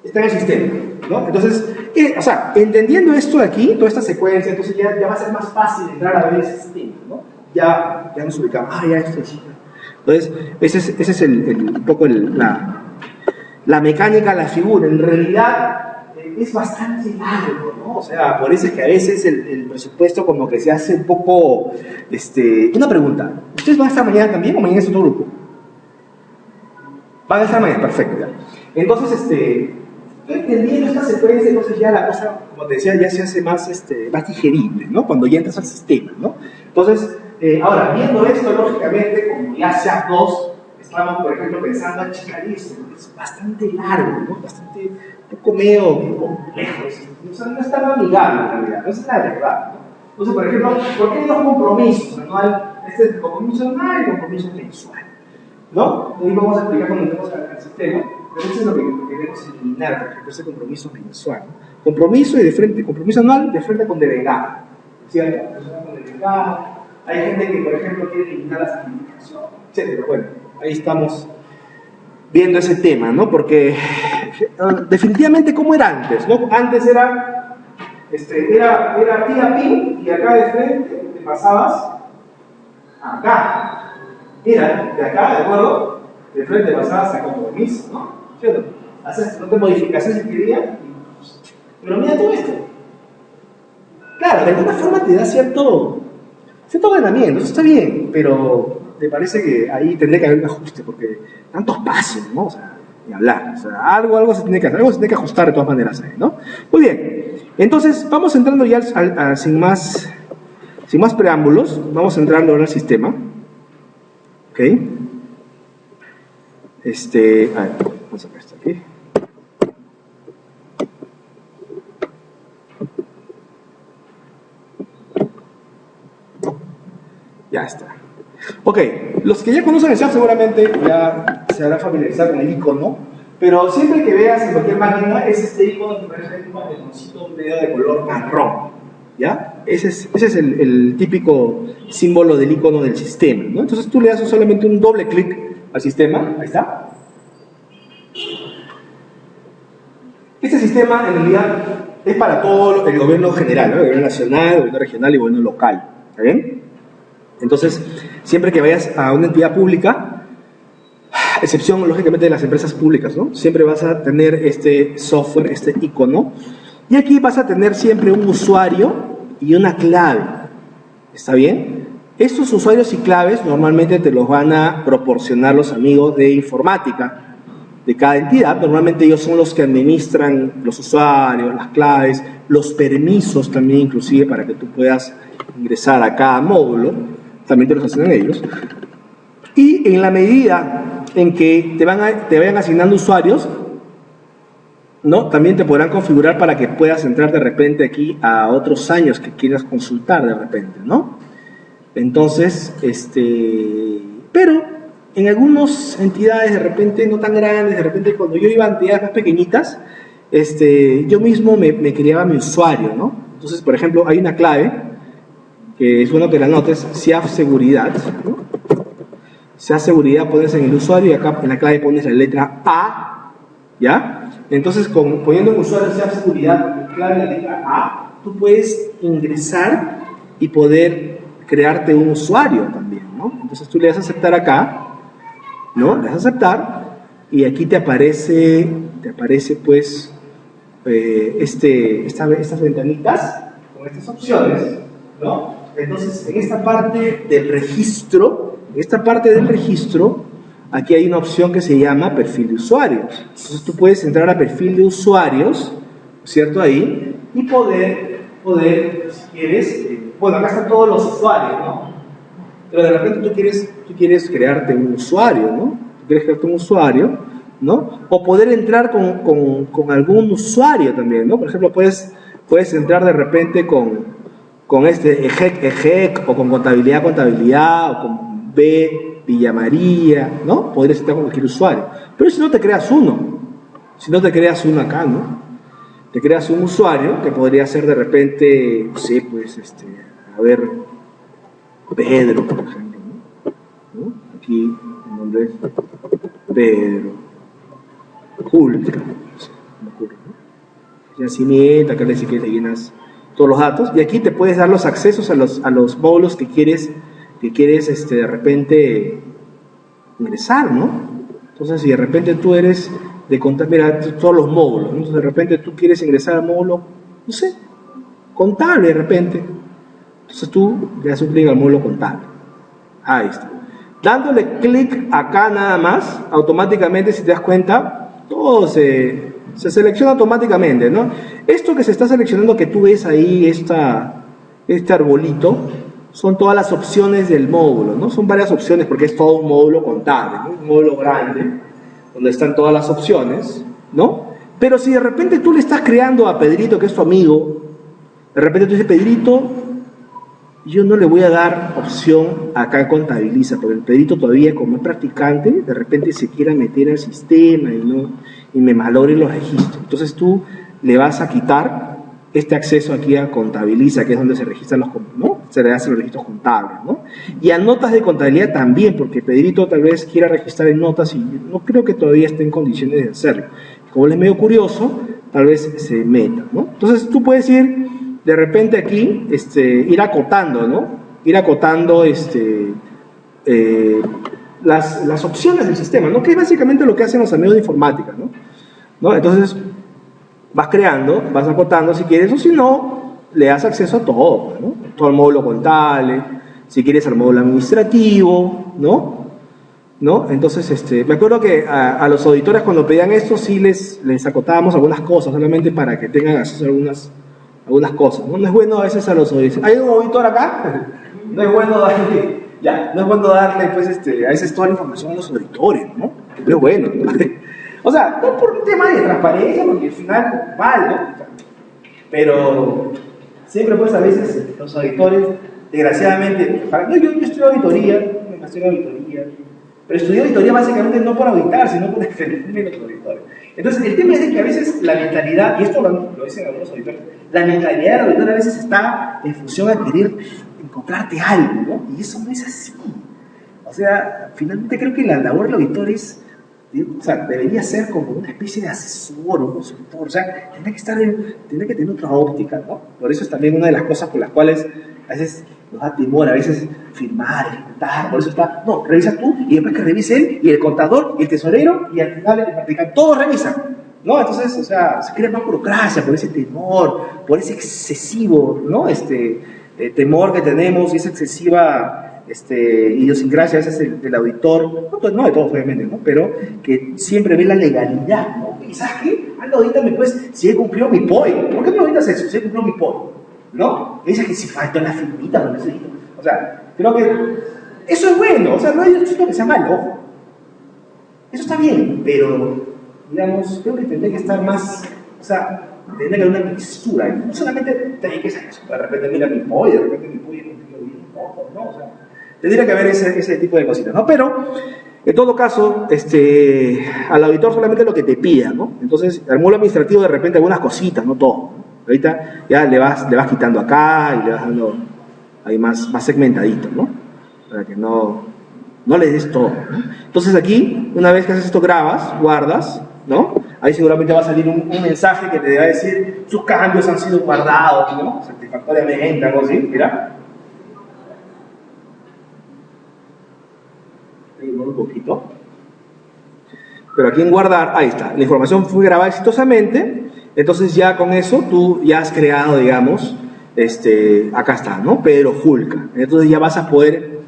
en el sistema, ¿no? Entonces, o sea, entendiendo esto de aquí, toda esta secuencia, entonces ya va a ser más fácil entrar a ver ese sistema, ¿no? Ya nos ubicamos, ya esto es. Entonces, ese es un poco la mecánica, la figura. En realidad es bastante largo, ¿no? O sea, por eso es que a veces el presupuesto como que se hace un poco, una pregunta, ¿ustedes van a estar mañana también o mañana es otro grupo? Van a estar mañana, perfecto, ya. Entonces, entendiendo esta secuencia, entonces ya la cosa, como te decía, ya se hace más, más digerible, ¿no? Cuando ya entras al sistema, ¿no? Entonces, ahora, viendo esto, lógicamente, como ya sea dos, estamos, por ejemplo, pensando en Chicarismo, es bastante largo, ¿no? Bastante, un poco medio complejo, o sea, no es tan amigable en realidad, no es la verdad, ¿no? Entonces, por ejemplo, ¿por qué hay dos compromisos anual? Este es el compromiso anual y el compromiso mensual, ¿no? Hoy vamos a explicar cuando entremos al sistema, pero eso es lo que queremos eliminar, por ejemplo, ese compromiso mensual, ¿no? Compromiso y de frente, compromiso anual de frente con delegado, ¿cierto? Con delegado. Hay gente que, por ejemplo, quiere eliminar la certificación, etc. Bueno, ahí estamos viendo ese tema, ¿no? Porque definitivamente, ¿cómo era antes? ¿No? Antes era pi a pi, y acá de frente te pasabas acá. Mira, de acá, ¿de acuerdo? De frente pasabas a compromiso, ¿no? ¿Cierto? Haces no te modificaciones si querías, pero mira todo esto. Claro, de alguna forma te da cierto ganamiento, eso está bien, pero me parece que ahí tendría que haber un ajuste, porque tantos pasos, ¿no? O sea, ni hablar, o sea, algo se tiene que hacer, algo se tiene que ajustar de todas maneras ahí, ¿no? Muy bien, entonces vamos entrando ya sin más preámbulos, vamos entrando ahora al sistema, ¿ok? A ver, vamos a sacar esto aquí. Ya está. Ok, los que ya conocen el SAP seguramente ya se habrán familiarizado con el icono, pero siempre que veas en cualquier máquina es este icono que parece un botoncito medio de color marrón, ¿ya? Ese es el típico símbolo del icono del sistema, ¿no? Entonces tú le das solamente un doble clic al sistema, ahí está. Este sistema en realidad es para todo el gobierno general, ¿no? El gobierno nacional, el gobierno regional y el gobierno local, ¿está bien? Entonces, siempre que vayas a una entidad pública, excepción lógicamente de las empresas públicas, ¿no? Siempre vas a tener este software, este icono, y aquí vas a tener siempre un usuario y una clave, ¿está bien? Estos usuarios y claves normalmente te los van a proporcionar los amigos de informática de cada entidad. Normalmente ellos son los que administran los usuarios, las claves, los permisos también inclusive para que tú puedas ingresar a cada módulo. También te los asignan ellos, y en la medida en que te vayan asignando usuarios, ¿no? También te podrán configurar para que puedas entrar de repente aquí a otros años que quieras consultar de repente, ¿no? Entonces, pero en algunas entidades de repente no tan grandes, de repente cuando yo iba a entidades más pequeñitas, yo mismo me creaba mi usuario, ¿no? Entonces, por ejemplo, hay una clave que es bueno que la notes, SIAF Seguridad, ¿no? SIAF Seguridad pones en el usuario y acá en la clave pones la letra A, ¿ya? Entonces, poniendo en usuario SIAF Seguridad, en clave la letra A, tú puedes ingresar y poder crearte un usuario también, ¿no? Entonces tú le das a aceptar acá, ¿no? Le das a aceptar y aquí te aparece pues estas ventanitas con estas opciones, ¿no? Entonces, en esta parte del registro, aquí hay una opción que se llama perfil de usuarios. Entonces, tú puedes entrar a perfil de usuarios, ¿cierto? Ahí, y poder si quieres, bueno, acá están todos los usuarios, ¿no? Pero de repente tú quieres crearte un usuario, ¿no? Tú quieres crearte un usuario, ¿no? O poder entrar con algún usuario también, ¿no? Por ejemplo, puedes entrar de repente con EJEC, o con contabilidad, o con Villa María, ¿no? Podrías estar con cualquier usuario. Pero si no te creas uno acá, ¿no? Te creas un usuario que podría ser de repente, no sé, pues, a ver, Pedro, por ejemplo, ¿no? Aquí el nombre es Pedro, Ultra, no sé, no me ocurre, ¿no? Nacimiento, acá le dice que le llenas todos los datos, y aquí te puedes dar los accesos a los módulos que quieres de repente ingresar, ¿no? Entonces, si de repente tú eres de contar, mira, todos los módulos, ¿no? Entonces, de repente tú quieres ingresar al módulo, no sé, contable de repente, entonces tú le das un clic al módulo contable, ahí está. Dándole clic acá nada más, automáticamente, si te das cuenta, Todo se selecciona automáticamente, ¿no? Esto que se está seleccionando, que tú ves ahí, este arbolito, son todas las opciones del módulo, ¿no? Son varias opciones porque es todo un módulo contable, ¿no? Un módulo grande, donde están todas las opciones, ¿no? Pero si de repente tú le estás creando a Pedrito, que es tu amigo, de repente tú dices, Pedrito, yo no le voy a dar opción acá en Contabiliza, porque el Pedrito todavía, como es practicante, de repente se quiera meter al sistema y me malogre los registros. Entonces tú le vas a quitar este acceso aquí a Contabiliza, que es donde se registran ¿no? Se le hacen los registros contables, ¿no? Y a notas de contabilidad también, porque Pedrito tal vez quiera registrar en notas y no creo que todavía esté en condiciones de hacerlo. Como él es medio curioso, tal vez se meta, ¿no? Entonces tú puedes ir de repente aquí, ir acotando, ¿no? Ir acotando las opciones del sistema, ¿no? Que es básicamente lo que hacen los amigos de informática, ¿no? Entonces, vas creando, vas acotando si quieres, o si no, le das acceso a todo, ¿no? Todo el módulo contable, si quieres al módulo administrativo, ¿no? Entonces, me acuerdo que a los auditores cuando pedían esto, sí les acotábamos algunas cosas, solamente para que tengan acceso a algunas cosas, ¿no? No es bueno a veces a los auditores. ¿Hay un auditor acá? No es bueno darle, pues, a veces toda la información a los auditores, ¿no? No es bueno, ¿no? O sea, no por un tema de transparencia, porque al final vale, ¿no? Pero siempre, pues, a veces los auditores, desgraciadamente, yo estudio auditoría, pero estudié auditoría básicamente no por auditar, sino por defenderme de los auditores. Entonces, el tema es que a veces la mentalidad, y esto lo dicen algunos auditores, la mentalidad del auditor a veces está en función a querer encontrarte algo, ¿no? Y eso no es así. O sea, finalmente creo que la labor del auditor debería ser como una especie de asesor o consultor, o sea, tendría que tener otra óptica, ¿no? Por eso es también una de las cosas por las cuales a veces nos da temor, a veces firmar, ejecutar, por eso está, no, revisa tú, y después que revise él, y el contador, y el tesorero, y al final el practicante, todos revisan, ¿no? Entonces, o sea, se crea más burocracia por ese temor, por ese excesivo, ¿no? Temor que tenemos y esa excesiva idiosincrasia a veces del auditor, no de todos obviamente, ¿no? Pero que siempre ve la legalidad, ¿no? Y ¿sabes qué? Audítame pues si he cumplido mi POI. ¿Por qué me auditas eso? Si he cumplido mi POI, ¿no? Me dice que si falta la firmita, no sé. O sea, creo que eso es bueno, o sea, no hay derecho que sea malo. Eso está bien, pero, digamos, creo que tendría que estar más, o sea, tendría que haber una mixtura. No solamente tener que ser eso, de repente mira mi POI, de repente mi POI es bien, no, o sea, tendría que haber ese tipo de cositas, ¿no? Pero, en todo caso, al auditor solamente lo que te pida, ¿no? Entonces, al módulo administrativo de repente algunas cositas, no todo, ¿no? Ahorita ya le vas quitando acá y le vas dando ahí más segmentadito, ¿no? Para que no le des todo, ¿no? Entonces aquí, una vez que haces esto, grabas, guardas, ¿no? Ahí seguramente va a salir un mensaje que te va a decir sus cambios han sido guardados, ¿no? Satisfactoriamente, algo así, mira. Un poquito. Pero aquí en guardar, ahí está, la información fue grabada exitosamente, entonces ya con eso tú ya has creado, digamos, acá está, ¿no? Pedro Julca. Entonces ya vas a poder,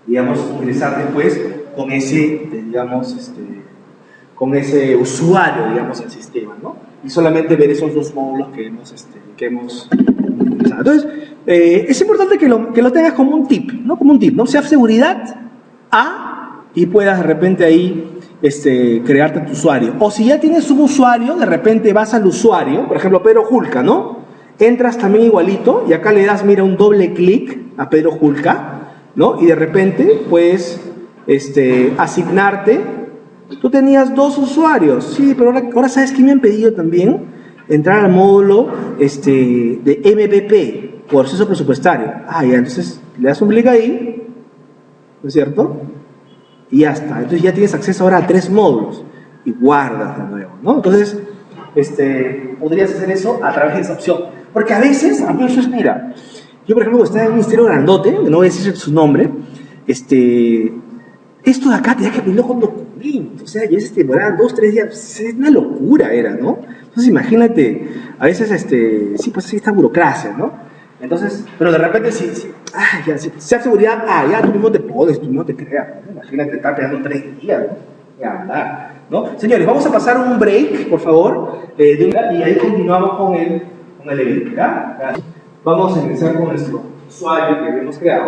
digamos, ingresar después con ese, digamos, con ese usuario, digamos, al sistema, ¿no? Y solamente ver esos dos módulos que hemos utilizado. Entonces, es importante que lo tengas como un tip, ¿no? Como un tip, ¿no? Sea seguridad y puedas de repente ahí crearte tu usuario. O si ya tienes un usuario, de repente vas al usuario, por ejemplo, Pedro Julca, ¿no? Entras también igualito y acá le das, mira, un doble clic a Pedro Julca, ¿no? Y de repente puedes asignarte. Tú tenías 2 usuarios, sí, pero ahora ¿sabes qué me han pedido también? Entrar al módulo de MPP, proceso presupuestario. Ya, entonces le das un clic ahí, ¿no es cierto? Y ya está. Entonces ya tienes acceso ahora a 3 módulos y guardas de nuevo, ¿no? Entonces, podrías hacer eso a través de esa opción. Porque a veces, mira, yo por ejemplo estaba en un ministerio grandote, no voy a decir su nombre, esto de acá tenía que pedirlo con documentos, o sea, ya se demoraban 2, 3 días, es una locura era, ¿no? Entonces imagínate, a veces, sí, pues así está burocracia, ¿no? Entonces, pero de repente si sea seguridad, ya tú mismo te pones, tú mismo te creas, ¿no? Imagínate estar peleando 3 días, ¿no? Ya, ¿no? Señores, vamos a pasar un break, por favor, y ahí continuamos con el evento, ¿ya? Vamos a empezar con nuestro usuario que hemos creado.